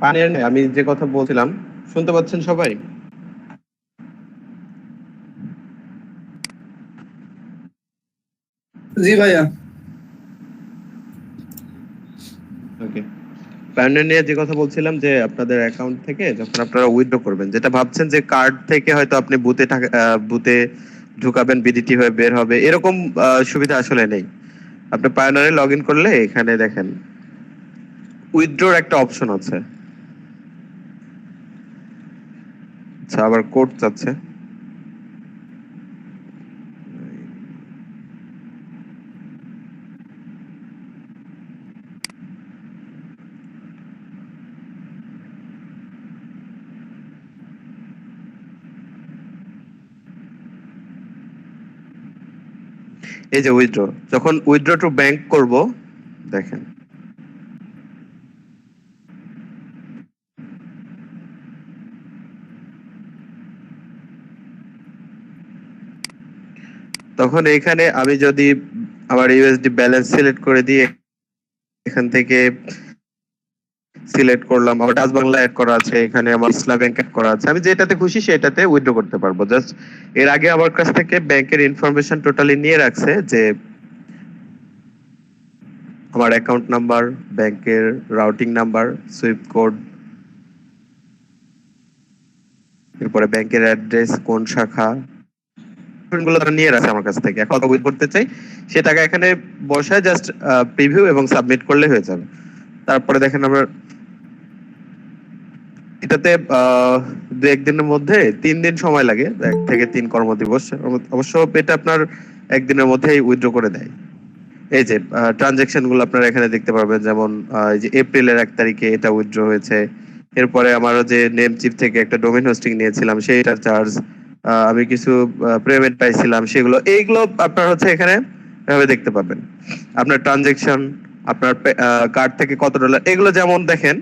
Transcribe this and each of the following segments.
পানির আমি যে কথা বলছিলাম, শুনতে পাচ্ছেন সবাই? জি ভাইয়া। ওকে। পায়োনিয়ার নিয়ে যে কথা বলছিলাম যে আপনাদের অ্যাকাউন্ট থেকে যখন আপনারা উইথড্র করবেন, যেটা ভাবছেন যে কার্ড থেকে হয়তো আপনি বুথে বুথে ঢুকাবেন, বিডিটি হয়ে বের হবে, এরকম সুবিধা আসলে নেই। আপনি পায়োনিয়ারে লগ ইন করলে এখানে দেখেন উইথড্রোর একটা অপশন আছে। আচ্ছা, আবার কোড চাচ্ছে। এই যে উইথড্র, যখন উইথড্র টু ব্যাংক করব, দেখেন তখন এখানে আমি যদি আমার ইউএসডি ব্যালেন্স সিলেক্ট করে দিয়ে এখান থেকে সিলেক্ট করলাম, আমার ডাচ বাংলা অ্যাড করা আছে, এখানে আমার ইসলাম ব্যাংক অ্যাড করা আছে, আমি যেটাতে খুশি সেটাতে উইথড্র করতে পারবো। জাস্ট এর আগে আমার কাছ থেকে ব্যাংকের ইনফরমেশন টোটালি নিয়ে রাখছে, যে আমার অ্যাকাউন্ট নাম্বার, ব্যাংকের রাউটিং নাম্বার, সুইফট কোড, এরপরে ব্যাংকের অ্যাড্রেস, কোন শাখা, গুলো তারা নিয়ে রাখছে আমার কাছ থেকে। এখন উইথ করতে চাই, সেটাকে এখানে বসায় জাস্ট প্রিভিউ এবং সাবমিট করলে হয়ে যাবে। তারপরে দেখেন আমরা এটাতে দু একদিনের মধ্যে 3 দিন সময় লাগে, 1 থেকে 3 কর্মদিবস। অবশ্য এটা আপনার একদিনের মধ্যেই উইথড্র করে দেয়। এই যে ট্রানজেকশন গুলো আপনারা এখানে দেখতে পারবেন, যেমন এই যে এপ্রিলের 1 তারিখে এটা উইথড্র হয়েছে। এরপরে আমারও যে নেম চিপ থেকে একটা ডোমেইন হোস্টিং নিয়েছিলাম সেইটার চার্জ, আমি কিছু পেমেন্ট পাইছিলাম সেগুলো, এইগুলো আপনার হচ্ছে এখানে এভাবে দেখতে পাবেন। আপনার ট্রানজেকশন, আপনার কার্ড থেকে কত ডলার, এগুলো যেমন দেখেন,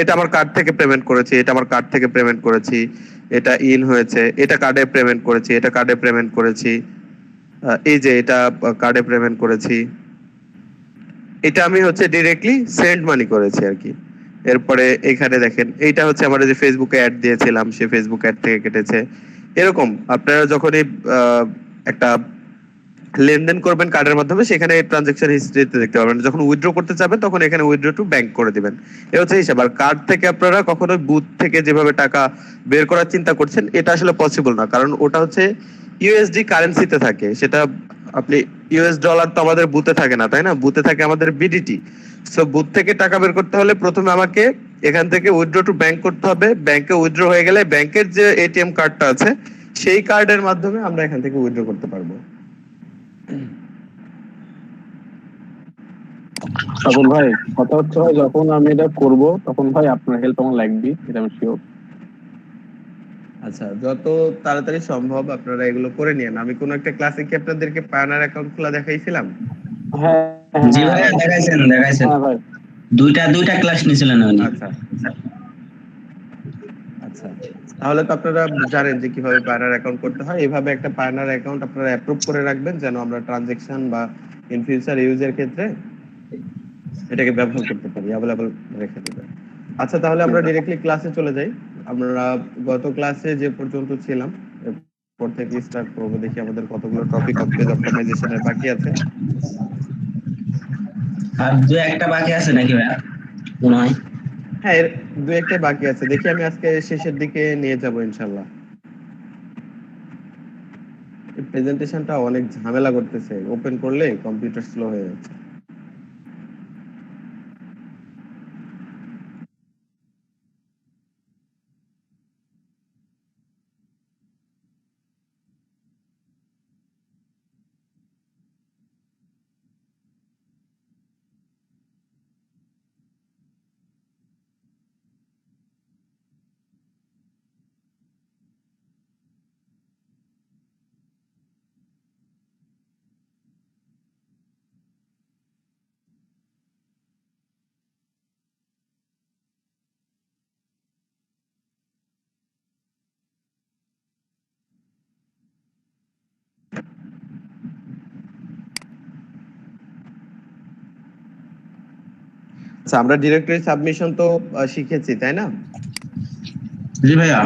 এটা আমার কার্ড থেকে পেমেন্ট করেছি, এটা আমার কার্ড থেকে পেমেন্ট করেছি, এটা ইন হয়েছে, এটা কার্ডে পেমেন্ট করেছি, এটা কার্ডে পেমেন্ট করেছি, এই যে এটা কার্ডে পেমেন্ট করেছি, এটা আমি হচ্ছে ডিরেক্টলি সেন্ড মানি করেছি আর কি। এরপরে এখানে দেখেন এইটা হচ্ছে আমার যে ফেসবুকে অ্যাড দিয়েছিলাম, সে ফেসবুক অ্যাড থেকে কেটেছে। এরকম আপনারা যখনই একটা লেনদেন করবেন কার্ডের মাধ্যমে, সেখানে ট্রানজাকশন হিস্ট্রিতে দেখতে পাবেন। যখন উইথড্র করতে চাবেন তখন এখানে উইথড্র টু ব্যাংক করে দিবেন। এ হচ্ছে হিসাব। আর কার্ড থেকে আপনারা কখনো বুথ থেকে যেভাবে টাকা বের করার চিন্তা করছেন, এটা আসলে পসিবল না, কারণ ওটা হচ্ছে ইউএসডি কারেন্সিতে থাকে। সেটা আপনি ইউএস ডলার তো আমাদের বুথে থাকে না, তাই না? বুথে থাকে আমাদের বিডিটি। সো বুথ থেকে টাকা বের করতে হলে প্রথমে আমাকে এখান থেকে উইথড্র টু ব্যাংক করতে হবে। ব্যাংকে উইথড্র হয়ে গেলে ব্যাংকের যে এটিএম কার্ডটা আছে, সেই কার্ডের মাধ্যমে আমরা এখান থেকে উইথড্র করতে পারবো। সকল ভাই, কথা হচ্ছে ভাই, যখন আমি এটা করব তখন ভাই আপনার হেল্প আমার লাগবে, এটা আমি শিওর। আচ্ছা, যত তাড়াতাড়ি সম্ভব আপনারা এগুলো করে নিন। আমি কোন একটা ক্লাসে কি আপনাদেরকে পায়নার অ্যাকাউন্ট খোলা দেখাইছিলাম? হ্যাঁ জি হ্যাঁ ভাইয়া, ভাই। দেখাইছেন দেখাইছেন। হ্যাঁ ভাই। দুইটা দুইটা ক্লাস নিয়েছিলেন উনি। আচ্ছা আচ্ছা, তাহলে তো আপনারা জানেন যে কিভাবে পায়নার অ্যাকাউন্ট করতে হয়। এভাবে একটা পায়নার অ্যাকাউন্ট আপনারা অ্যাপ্রুভ করে রাখবেন, যেন আমরা ট্রানজেকশন বা ইন ফিউচার ইউজের ক্ষেত্রে এটাকে ব্যবহার করতে পারি, অ্যাভেলেবল রেখে দেবেন। আচ্ছা, তাহলে আমরা ডিরেক্টলি ক্লাসে চলে যাই। আমরা গত ক্লাসে যে পর্যন্ত ছিলাম, এরপর থেকে স্টার্ট করবো। দেখি আমাদের কতগুলো টপিক অফ পেজ অপটিমাইজেশনের বাকি আছে। আর দু একটা বাকি আছে নাকি ভাইয়া, মনে হয়। হ্যাঁ, এর দু একটাই বাকি আছে। দেখি আমি আজকে শেষের দিকে নিয়ে যাব ইনশাল্লাহ। প্রেজেন্টেশনটা অনেক ঝামেলা করতেছে, ওপেন করলে কম্পিউটার স্লো হয়ে যাচ্ছে। আচ্ছা, আমরা ডিরেক্টরি সাবমিশন তো শিখেছি, তাই না? জি ভাইয়া।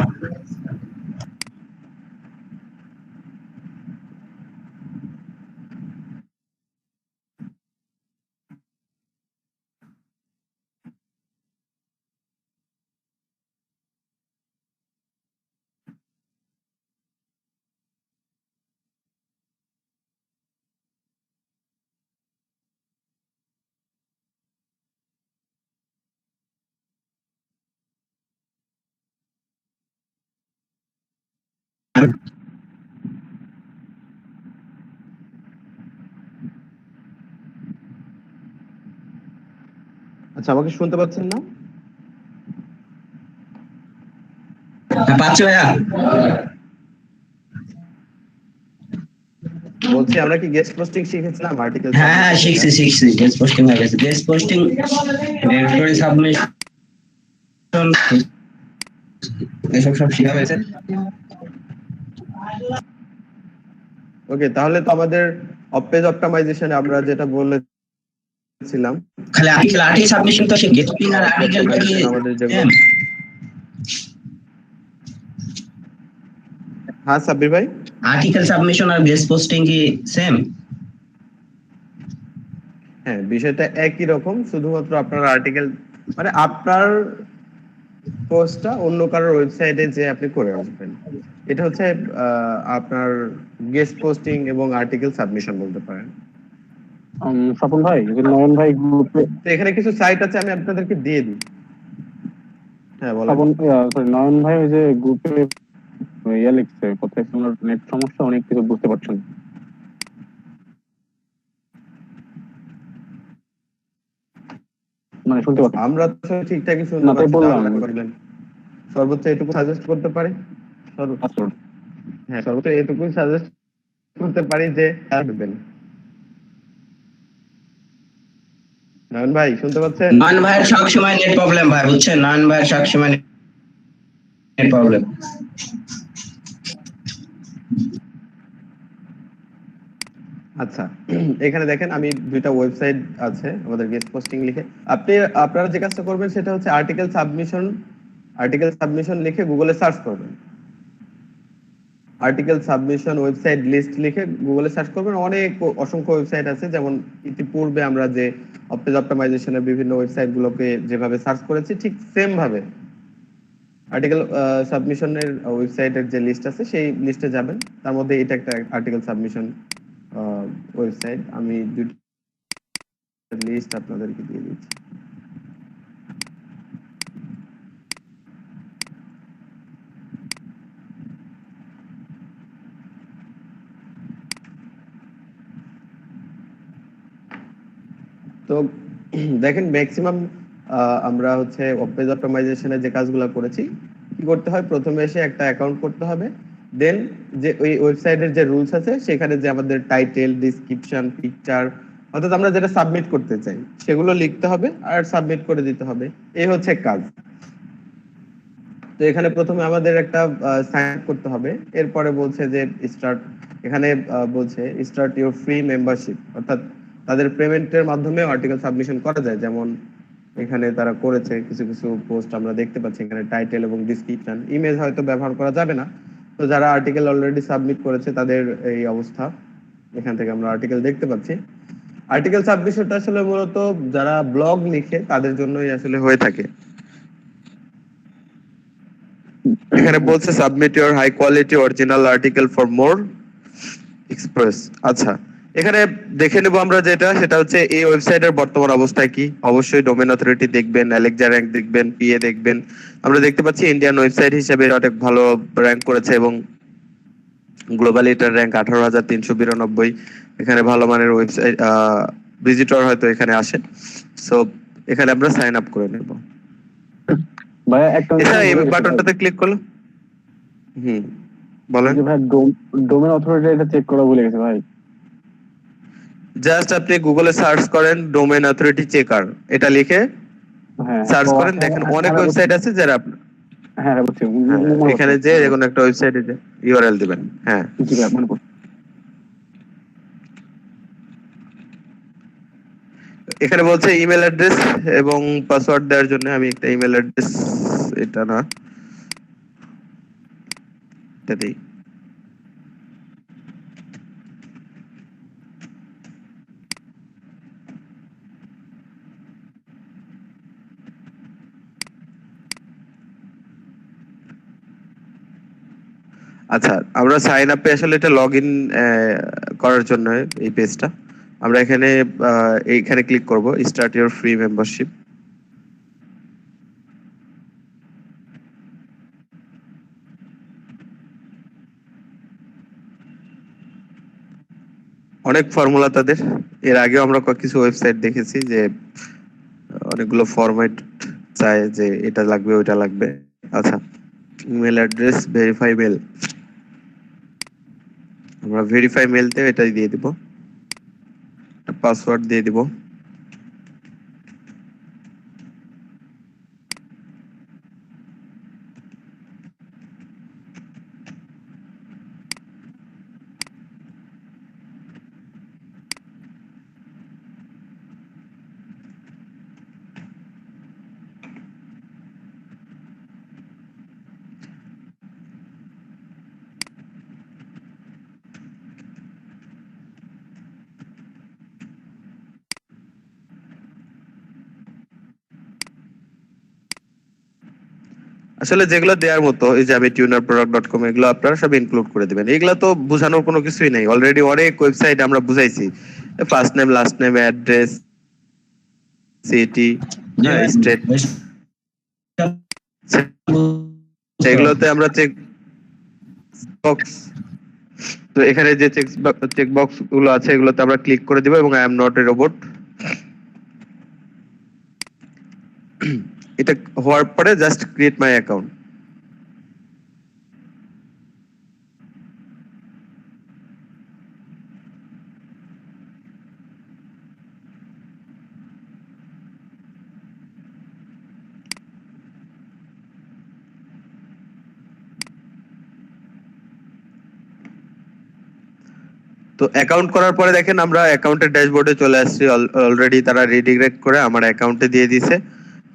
আচ্ছা, আমাকে শুনতে পাচ্ছেন না? পাচ্ছি ভাইয়া। বলছি, আমরা কি গেস্ট পোস্টিং শিখেছিলাম, আর্টিকেল হ্যাঁ হ্যাঁ সাবমিশন যেটা? শিখছি গেস্ট পোস্টিং হয়ে গেছে, গেস্ট পোস্টিং, ডিরেক্টরি সাবমিশন, এসব সব শেখা হয়েছে। ওকে, তাহলে তো আমাদের পেজ অপটিমাইজেশনে আমরা যেটা বলেছিলাম, খালি আর্টিকেল সাবমিশন তো সে গেস্ট পোস্টিং আর আর্টিকেলটা কি আমাদের যেগুলো। সেম? হ্যাঁ সাব্বির ভাই। আর্টিকেল সাবমিশন আর গেস্ট পোস্টিং কি সেম? হ্যাঁ, বিষয়টা একই রকম, শুধুমাত্র আপনার আর্টিকেল মানে আপনার পোস্টটা অন্য কারোর ওয়েবসাইটে যে আপনি করে আসবেন, এটা হচ্ছে আপনার গেস্ট পোস্টিং এবং আর্টিকেল সাবমিশন বলতে পারেন। স্বপন ভাই, যে নয়ন ভাই গ্রুপে, তো এখানে কিছু সাইট আছে, আমি আপনাদেরকে দিয়ে দিই। হ্যাঁ বলেন। স্বপন সরি নয়ন ভাই ওই যে গ্রুপে লিখছে, কোথায় তোমার নেট সমস্যা, অনেক কিছু বুঝতে পারছো না, মানে শুনতে পাচ্ছি আমরা তো ঠিকঠাকই শুনতে না, তাই পাচ্ছি, বললাম। তাহলে করলেন সর্বোচ্চ এটুকু সাজেস্ট করতে পারি। হ্যাঁ, সর্বোচ্চ এটুকু সাজেস্ট করতে পারি যে আসবেন। নয়ন ভাই শুনতে পাচ্ছেন? নয়ন ভাইয়ের সবসময় নেট প্রবলেম ভাই, বুঝছেন, নয়ন ভাইয়ের সবসময় নেট প্রবলেম। আচ্ছা, এখানে দেখেন আমি দুইটা ওয়েবসাইট আছে আমাদের গেস্ট পোস্টিং লিখে। আপনারা যে কাজটা করবেন সেটা হচ্ছে আর্টিকেল সাবমিশন লিখে গুগলে সার্চ করবেন। আর্টিকেল সাবমিশন ওয়েবসাইট লিস্ট লিখে গুগলে সার্চ করবেন। অসংখ্য ওয়েবসাইট আছে, যেমন ইতিপূর্বে আমরা যে পেজ অপটিমাইজেশনের বিভিন্ন ওয়েবসাইট গুলোকে যেভাবে সার্চ করেছি, ঠিক সেম ভাবে আর্টিকেল সাবমিশনের ওয়েবসাইটের যে লিস্ট আছে সেই লিস্টে যাবেন। তার মধ্যে এটা একটা আর্টিকেল সাবমিশন ওয়েবসাইট। আমি দুটো লিস্ট আপনাদেরকে দিয়ে দিচ্ছি। তো দেখেন, ম্যাক্সিমাম আমরা হচ্ছে পেজ অপটিমাইজেশনে যে কাজগুলো করেছি, কি করতে হয়, প্রথমে এসে একটা অ্যাকাউন্ট করতে হবে। দেন যে ওই ওয়েবসাইটের যে রুলস আছে সেখানে যে আমাদের টাইটেল, ডিসক্রিপশন, পিকচার, অর্থাৎ আমরা যেটা সাবমিট করতে চাই সেগুলো লিখতে হবে আর সাবমিট করে দিতে হবে। এই হচ্ছে কাজ। তো এখানে প্রথমে আমাদের একটা সাইন আপ করতে হবে। এরপরে বলছে যে স্টার্ট, এখানে বলছে স্টার্ট ইউর ফ্রি মেম্বারশিপ, অর্থাৎ তাদের পেমেন্টের মাধ্যমে আর্টিকেল সাবমিশন করা যায়। যেমন এখানে তারা করেছে কিছু কিছু পোস্ট আমরা দেখতে পাচ্ছি, এখানে টাইটেল এবং ডিসক্রিপশন, ইমেজ হয়তো ব্যবহার করা যাবে না। তো যারা আর্টিকেল অলরেডি সাবমিট করেছে তাদের এই অবস্থা, এখান থেকে আমরা আর্টিকেল দেখতে পাচ্ছি। আর্টিকেল সাবমিশনটা আসলে মূলত যারা ব্লগ লিখে তাদের জন্যই আসলে হয়ে থাকে। এখানে বলছে submit your high quality original article for more express. আচ্ছা, এখানে দেখে নেব আমরা যেটা, সেটা হচ্ছে এই ওয়েবসাইটের বর্তমান অবস্থায় কি। অবশ্যই ডোমেন অথরিটি দেখবেন, অ্যালেক্সা র্যাঙ্ক দেখবেন, পিএ দেখবেন। আমরা দেখতে পাচ্ছি ইন্ডিয়ান ওয়েবসাইট হিসেবে অনেক ভালো র্যাঙ্ক করেছে এবং গ্লোবালি এটার র্যাঙ্ক 18,392। এখানে ভালো মানের ওয়েবসাইট ভিজিটর হয়তো এখানে আসে। সো এখানে আমরা সাইন আপ করে নেব। ভাইয়া একটা এছাড়া এই বাটনটাতে ক্লিক করলে বলেন। ভাই ডোমেন অথরিটি এটা চেক করা ভুলে গেছে ভাই। জাস্ট আপনি গুগলে সার্চ করেন ডোমেন অথরিটি চেকার, এটা লিখে হ্যাঁ সার্চ করেন, দেখেন অনেক ওয়েবসাইট আছে যারা হ্যাঁ বুঝছি, হ্যাঁ, মনে এখানে পড়ছে। যে কোনো একটা ওয়েবসাইটে যে ইউআরএল দিবেন। হ্যাঁ, জি ভাই মনে পড়ছে। এখানে বলছে ইমেল অ্যাড্রেস এবং পাসওয়ার্ড দেওয়ার জন্য আমি একটা ইমেল অ্যাড্রেস, এটা না, এটা দিই। আচ্ছা, আমরা সাইন আপে আসলে এটা লগ ইন করার জন্য এই পেজটা আমরা এখানে এইখানে ক্লিক করব, স্টার্ট ইউর ফ্রি মেম্বারশিপ। অনেক ফর্মুলা তাদের, এর আগেও আমরা কিছু ওয়েবসাইট দেখেছি যে অনেকগুলো ফরম্যাট চায় যে এটা লাগবে ওইটা লাগবে। আচ্ছা, ইমেল অ্যাড্রেস ভেরিফাই মেল, আমরা ভেরিফাই মেলতে এটাই দিয়ে দিব, পাসওয়ার্ড দিয়ে দিব। আসলে যেগুলো দেওয়ার মতো, এই যে আমি tunerproduct.com, এগুলো আপনারা সব ইনক্লুড করে দিবেন। এগুলো তো বোঝানোর কোনো কিছুই নেই, অলরেডি অনেক ওয়েবসাইট আমরা বুঝাইছি, first name last name address city, জি হ্যাঁ ভাই, স্টেট, ওইসব বুঝতে এগুলোতে আমরা চেক বক্স, তো এখানে যে চেক বক্স গুলো আছে এগুলোতে আমরা ক্লিক করে দিব এবং I am not a robot, এটা হওয়ার পরে জাস্ট ক্রিয়েট মাই অ্যাকাউন্ট। তো অ্যাকাউন্ট করার পরে দেখেন আমরা অ্যাকাউন্টের ড্যাশবোর্ডে চলে আসছি, অলরেডি তারা রিডিরেক্ট করে আমার অ্যাকাউন্টে দিয়ে দিছে।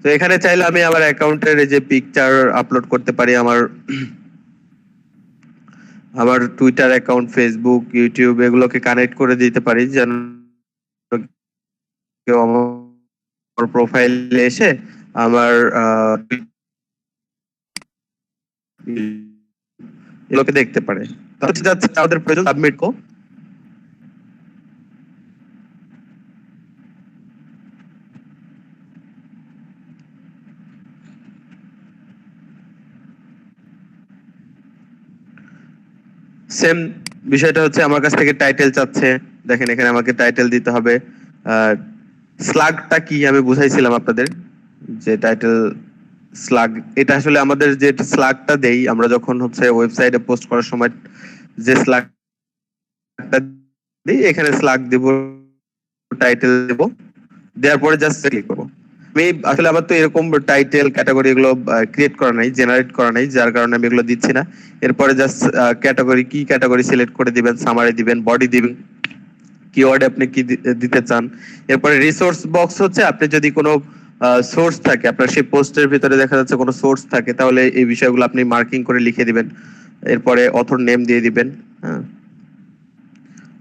তো এখানে চাইলে আমি আমার অ্যাকাউন্টের এই যে পিকচার আপলোড করতে পারি, আমার আমার টুইটার অ্যাকাউন্ট, ফেসবুক, ইউটিউব এগুলোকে কানেক্ট করে দিতে পারি, যেন কেউ আমার প্রোফাইলে এসে আমার এগুলোকে দেখতে পারে। তাহলে যাচ্ছে তাদের প্রয়োজন সাবমিট কো। সেম বিষয়টা হচ্ছে আমার কাছ থেকে টাইটেল চাচ্ছে, দেখেন এখানে আমাকে টাইটেল দিতে হবে। স্লাগটা কি আমি বুঝাইছিলাম আপনাদের, যে টাইটেল স্লাগ, এটা আসলে আমাদের যে স্লাগটা দেই আমরা যখন হচ্ছে ওয়েবসাইটে পোস্ট করার সময়, যে স্লাগটা দিই এখানে স্লাগ দিব, টাইটেল দেব, দেওয়ার পরে জাস্ট ক্লিক করবো। আমি আসলে আমার তো এরকম টাইটেল ক্যাটাগরি এগুলো ক্রিয়েট করা নাই, জেনারেট করা নাই, যার কারণে আমি এগুলো দিচ্ছি না। এরপরে জাস্ট ক্যাটাগরি, কি ক্যাটাগরি সিলেক্ট করে দিবেন, সামারি দিবেন, বডি দিবেন, কিওয়ার্ড আপনি কি দিতে চান। এরপরে রিসোর্স বক্স হচ্ছে আপনি যদি কোনো সোর্স থাকে আপনার সেই পোস্টের ভিতরে, দেখা যাচ্ছে কোনো সোর্স থাকে, তাহলে এই বিষয়গুলো আপনি মার্কিং করে লিখে দিবেন। এরপরে অথর নেম দিয়ে দিবেন। হ্যাঁ,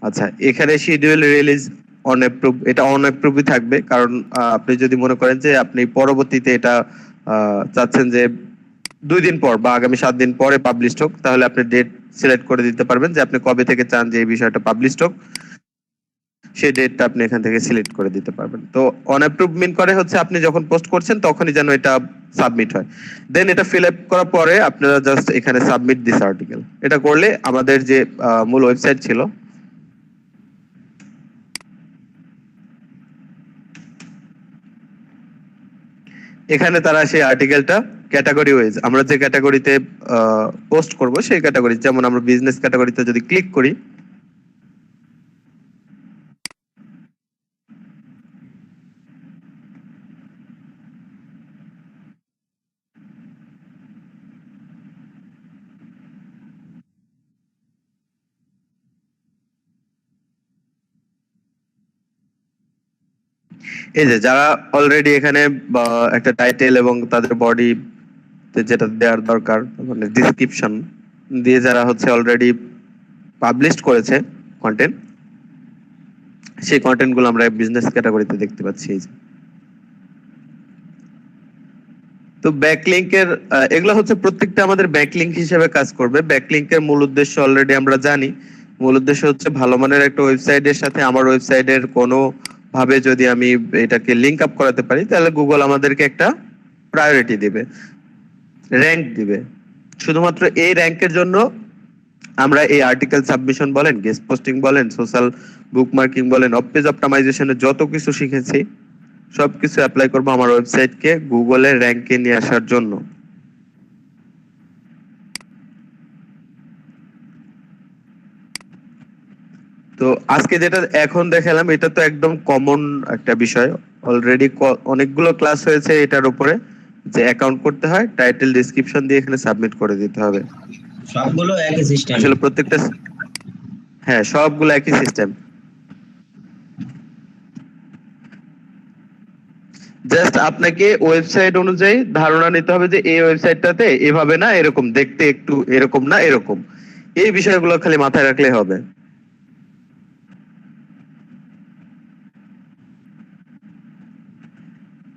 আচ্ছা, এখানে শিডিউল রিলিজ অন অ্যাপ্রুভ, এটা অন অ্যাপ্রুভই থাকবে, কারণ আপনি যদি মনে করেন যে আপনি পরবর্তীতে এটা চাচ্ছেন যে 2 দিন পর বা আগামী 7 দিন পরে পাবলিশ হোক, তাহলে আপনি ডেট সিলেক্ট করে দিতে পারবেন যে আপনি কবে থেকে চান যে এই বিষয়টা পাবলিশ হোক, সেই ডেটটা আপনি এখান থেকে সিলেক্ট করে দিতে পারবেন। তো অন অ্যাপ্রুভ মিন করে হচ্ছে আপনি যখন পোস্ট করছেন তখনই যেন এটা সাবমিট হয়। দেন এটা ফিল আপ করার পরে আপনারা জাস্ট এখানে সাবমিট দিস আর্টিকেল, এটা করলে আমাদের যে মূল ওয়েবসাইট ছিল, এখানে তারা সেই আর্টিকেলটা ক্যাটাগরি ওয়াইজ, আমরা যে ক্যাটাগরিতে পোস্ট করব সেই ক্যাটাগরি, যেমন আমরা বিজনেস ক্যাটাগরিতে যদি ক্লিক করি, এই যে যারা অলরেডি এখানে একটা টাইটেল এবং তাদের বডি যেটা দেওয়ার দরকার, মানে ডিসক্রিপশন দিয়ে যারা হচ্ছে অলরেডি পাবলিশ করেছে কন্টেন্ট, সেই কন্টেন্ট গুলো আমরা বিজনেস ক্যাটাগরিতে দেখতে পাচ্ছি। এই যে তো ব্যাকলিংকের এগুলো হচ্ছে প্রত্যেকটা আমাদের ব্যাকলিংক হিসেবে কাজ করবে। ব্যাকলিংকের মূল উদ্দেশ্য অলরেডি আমরা জানি। মূল উদ্দেশ্য হচ্ছে ভালো মানের একটা ওয়েবসাইটের সাথে আমার ওয়েবসাইটের কোনো ভাবে যদি আমি এটাকে লিংক আপ করাতে পারি, তাহলে গুগল আমাদেরকে একটা প্রায়োরিটি দিবে, র্যাঙ্ক দিবে। শুধুমাত্র এই র্যাঙ্কের জন্য আমরা এই আর্টিকেল সাবমিশন বলেন, গেস্ট পোস্টিং বলেন, সোশ্যাল বুকমার্কিং বলেন, অফ পেজ অপটিমাইজেশনে যত কিছু শিখেছি সবকিছু অ্যাপ্লাই করবো আমার ওয়েবসাইটকে গুগলের র্যাঙ্কে নিয়ে আসার জন্য। তো আজকে যেটা এখন দেখালাম এটা তো একদম কমন একটা বিষয়। অলরেডি অনেকগুলো ক্লাস হয়েছে এটার উপরে, যে অ্যাকাউন্ট করতে হয়, টাইটেল ডেসক্রিপশন দিয়ে এখানে সাবমিট করে দিতে হবে। সবগুলো একই সিস্টেম। আসলে প্রত্যেকটা, হ্যাঁ সবগুলো একই সিস্টেম। জাস্ট আপনাকে ওয়েবসাইট অনুযায়ী ধারণা নিতে হবে যে এই ওয়েবসাইটটাতে এভাবে না এরকম, দেখতে একটু এরকম না এরকম, এই বিষয়গুলো খালি মাথায় রাখলে হবে।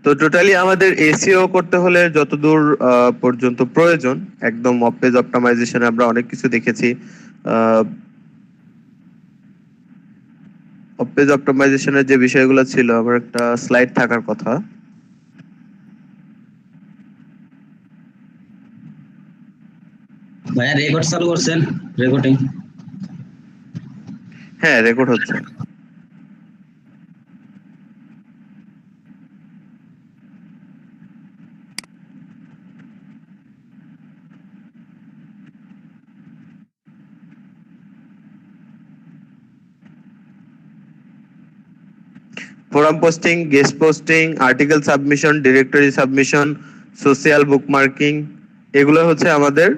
তো টোটালি আমাদের এসইও করতে হলে যতদূর পর্যন্ত প্রয়োজন, একদম অফ পেজ অপটিমাইজেশনে আমরা অনেক কিছু দেখেছি। অফ পেজ অপটিমাইজেশনের যে বিষয়গুলো ছিল, আমার একটা স্লাইড থাকার কথা। ভাইয়া রেকর্ড চালু করছেন? রেকর্ডিং? হ্যাঁ রেকর্ড হচ্ছে। Forum posting, guest posting, article submission, directory submission, social bookmarking, এগুলো হচ্ছে আমাদের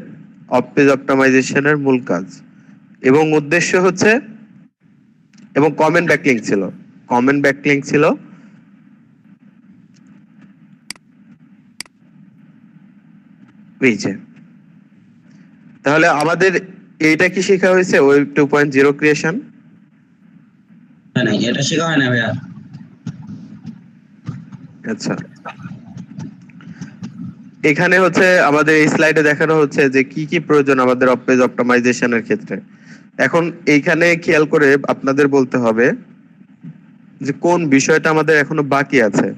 অফ পেজ অপটিমাইজেশনের মূল কাজ এবং উদ্দেশ্য হচ্ছে। এবং কমেন্ট ব্যাকলিংক ছিল, কমেন্ট ব্যাকলিংক ছিল। এই যে তাহলে আমাদের এইটা কি শেখা হয়েছে, ওয়েব 2.0 ক্রিয়েশন? না এটা শেখা হয় না ভাইয়া। আচ্ছা, এখানে হচ্ছে আমাদের এই স্লাইডে দেখানো হচ্ছে যে কি কি প্রয়োজন আমাদের অফ পেজ অপটিমাইজেশনের ক্ষেত্রে। এখন এইখানে খেয়াল করে আপনাদের বলতে হবে যে কোন বিষয়টা আমাদের এখনো বাকি আছে।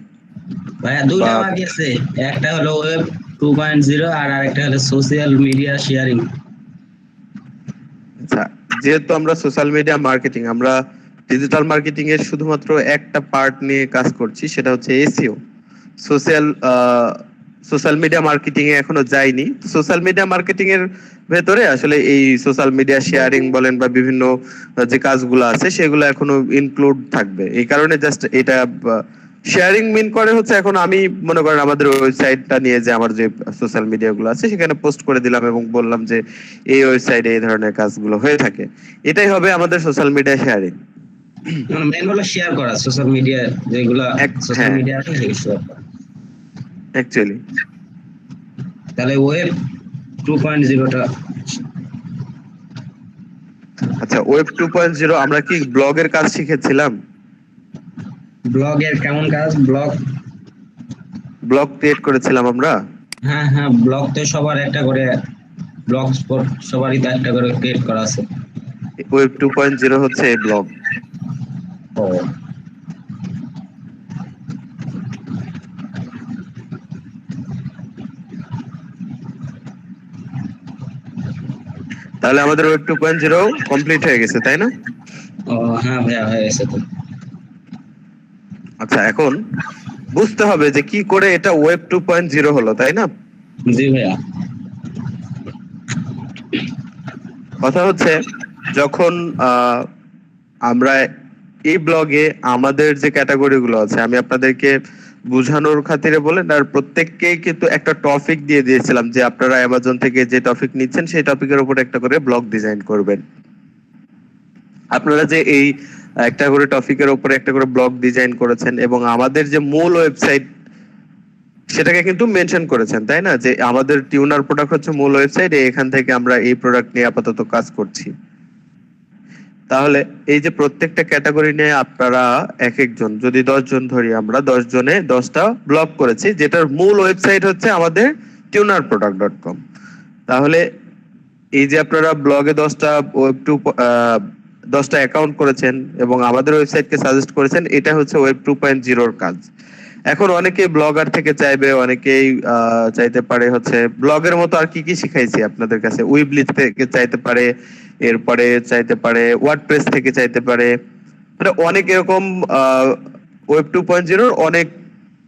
ভাইয়া দুইটা বাকি আছে, একটা হলো ওয়েব 2.0 আর আরেকটা হলো সোশ্যাল মিডিয়া শেয়ারিং। আচ্ছা, যেহেতু আমরা সোশ্যাল মিডিয়া মার্কেটিং, আমরা ডিজিটাল মার্কেটিং এর শুধুমাত্র একটা পার্ট নিয়ে কাজ করছি, সেটা হচ্ছে SEO. Social social media marketing এ এখনো যাইনি। সোশ্যাল মিডিয়া মার্কেটিং এর ভেতরে আসলে এই সোশ্যাল মিডিয়া শেয়ারিং বলেন বা বিভিন্ন যে কাজগুলো আছে সেগুলো এখনো ইনক্লুড থাকবে। এই কারণে জাস্ট এটা শেয়ারিং মিন করে হচ্ছে, এখন আমি মনে করেন আমাদের ওয়েবসাইটটা নিয়ে যে আমার যে সোশ্যাল মিডিয়া গুলো আছে সেখানে পোস্ট করে দিলাম এবং বললাম যে এই ওয়েবসাইটে এই ধরনের কাজগুলো হয়ে থাকে, এটাই হবে আমাদের সোশ্যাল মিডিয়া শেয়ারিং। মেন হলো শেয়ার করা সোশ্যাল মিডিয়া, যেগুলো সোশ্যাল মিডিয়া আছে সেগুলো শেয়ার করা অ্যাকচুয়ালি। তাহলে ওয়েব 2.0 টা। আচ্ছা, ওয়েব 2.0 আমরা কি ব্লগের কাজ শিখেছিলাম? ব্লগের কেমন কাজ? ব্লগ ক্রিয়েট করেছিলাম আমরা। হ্যাঁ ব্লগ তো সবার একটা করে, ব্লগ স্পট সবারই তো একটা করে ক্রিয়েট করা আছে। ওয়েব 2.0 হচ্ছে এই ব্লগ। ও তাহলে আমাদের ওয়েব 2.0 কমপ্লিট হয়ে গেছে, তাই না? হ্যাঁ ভাইয়া হয়ে গেছে তো। আচ্ছা, এখন বুঝতে হবে যে কি করে এটা ওয়েব 2.0 হলো, তাই না? জি ভাইয়া। কথা হচ্ছে যখন আমরা এই ব্লগে আমাদের যে ক্যাটাগরি গুলো আছে, আমি আপনাদেরকে বুঝানোর খাতিরে বলেন, আর প্রত্যেককেই কিন্তু একটা টপিক দিয়ে দিয়েছিলাম যে আপনারা অ্যামাজন থেকে যে টপিক নিচ্ছেন সেই টপিকের উপর একটা করে ব্লগ ডিজাইন করবেন। আপনারা যে এই একটা করে টপিকের উপরে একটা করে ব্লগ ডিজাইন করেছেন এবং আমাদের যে মূল ওয়েবসাইট সেটাকে কিন্তু মেনশন করেছেন, তাই না, যে আমাদের টিউনার প্রোডাক্ট হচ্ছে মূল ওয়েবসাইট, এখান থেকে আমরা এই প্রোডাক্ট নিয়ে আপাতত কাজ করছি। তাহলে এই যে প্রত্যেকটা ক্যাটাগরি নিয়ে আপনারা এক একজন, যদি 10 জন ধরি, আমরা 10 জনে 10টা ব্লগ করেছি, যেটার মূল ওয়েবসাইট হচ্ছে আমাদের tunerproduct.com। তাহলে এই যে আপনারা ব্লগে 10টা অ্যাকাউন্ট করেছেন এবং আমাদের ওয়েবসাইটকে সাজেস্ট করেছেন, এটা হচ্ছে ওয়েব 2.0 কাজ। এখন অনেকে ব্লগার থেকে চাইবে, অনেকেই চাইতে পারে হচ্ছে ব্লগের মতো আর কি কি শিখাইছি আপনাদের কাছে, উইবলি থেকে চাইতে পারে, এরপরে চাইতে পারে ওয়ার্ডপ্রেস থেকে চাইতে পারে, মানে অনেক এরকম ওয়েব 2.0 অনেক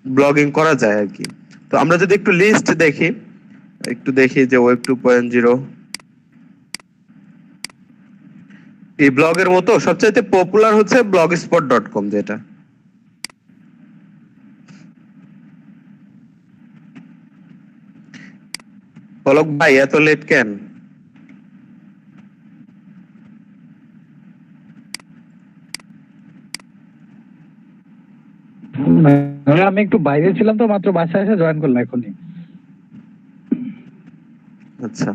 ব্লগিং করা যায় আর কি। তো আমরা যদি একটু লিস্ট দেখি, যে ওয়েব 2.0 এই ব্লগের মতো সবচাইতে পপুলার হচ্ছে blogspot.com, যেটা পলক ভাই এত লেট কেন? আমি একটু বাইরে ছিলাম তো, মাত্র বাসায় এসে জয়েন করলাম এখনই। আচ্ছা,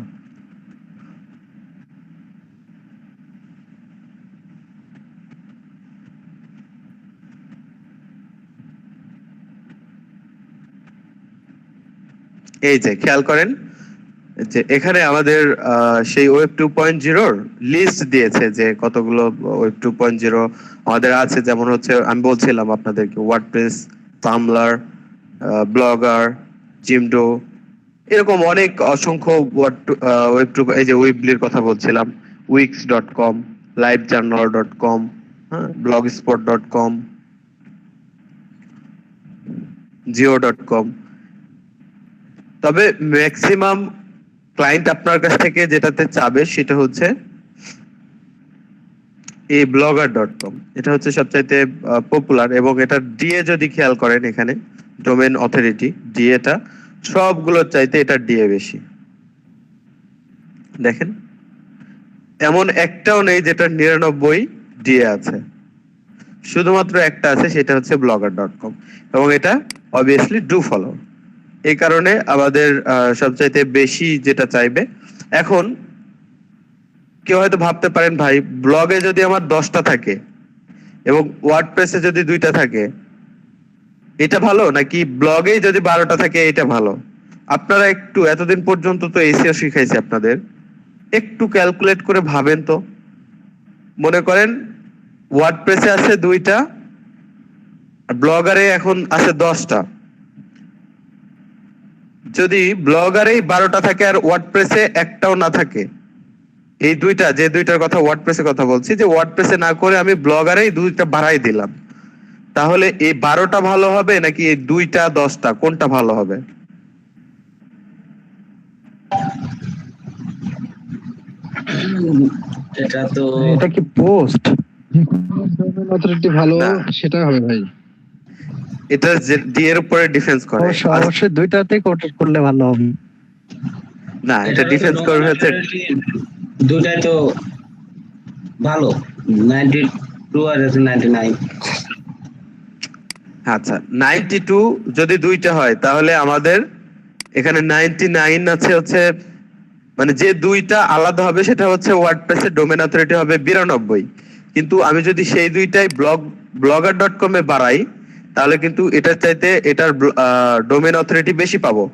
এই যে খেয়াল করেন যে এখানে আমাদের সেই ওয়েব 2.0 লিস্ট দিয়েছে যে কতগুলো ওয়েব 2.0 আমাদের আছে, যেমন হচ্ছে আমি বলছিলাম আপনাদেরকে ওয়ার্ডপ্রেস, টামব্লার, ব্লগার, জিমডো, এরকম অনেক অসংখ্য ওয়েব টু, এই যে উইবলির কথা বলছিলাম, wix.com, livejournal.com, হ্যাঁ, blogspot.com, geo.com। তবে ম্যাক্সিমাম ক্লায়েন্ট আপনার কাছ থেকে যেটাতে চাবে সেটা হচ্ছে এই blogger.com। এটা হচ্ছে সবচাইতে পপুলার এবং এটা ডিএ যদি খেয়াল করেন, এখানে ডোমেন অথরিটি ডিএটা সবগুলোর চাইতে এটা ডিএ বেশি। দেখেন এমন একটাও নেই যেটা 99 ডিএ আছে, শুধুমাত্র একটা আছে, সেটা হচ্ছে blogger.com এবং এটা অবভিয়াসলি ডু ফলো। এই কারণে আমাদের সবচাইতে বেশি যেটা চাইবে। এখন কেউ হয়তো ভাবতে পারেন, ভাই ব্লগে যদি আমার 10টা থাকে এবং ওয়ার্ডপ্রেসে যদি 2টা থাকে, এটা ভালো নাকি ব্লগেই যদি 12টা থাকে এটা ভালো? আপনারা একটু এতদিন পর্যন্ত তো এসিও শিখাইছে আপনাদের, একটু ক্যালকুলেট করে ভাবেন তো। মনে করেন ওয়ার্ডপ্রেসে আছে 2টা, ব্লগারে এখন আছে 10টা। যদি ব্লগারেই 12টা থাকে আর ওয়ার্ডপ্রেসে একটাও না থাকে, এই দুইটা, যে দুইটার কথা ওয়ার্ডপ্রেসে কথা বলছি, যে ওয়ার্ডপ্রেসে না করে আমি ব্লগারেই 2টা বাড়াই দিলাম, তাহলে এই 12টা ভালো হবে নাকি এই 2টা 10টা, কোনটা ভালো হবে? এটা তো এটা কি পোস্ট অথরিটি ভালো, না। সেটা হবে ভাই। এটা ডি এর উপরে ডিফেন্স করে। অবশ্যই দুইটাতেই করলে ভালো হবে। না, এটা ডিফেন্স করবে হচ্ছে দুটাই তো ভালো, 92 আর 99। আচ্ছা, 92 যদি 2টা হয় তাহলে আমাদের এখানে 99 আছে হচ্ছে, মানে যে 2টা আলাদা হবে সেটা হচ্ছে ওয়ার্ডপ্রেসের ডোমেন অথরিটি হবে 92। কিন্তু আমি যদি সেই 2টাই blogger.com এ বাড়াই, তাহলে কিন্তু এটার চাইতে এটার ডোমেন অথরিটি বেশি পাবো।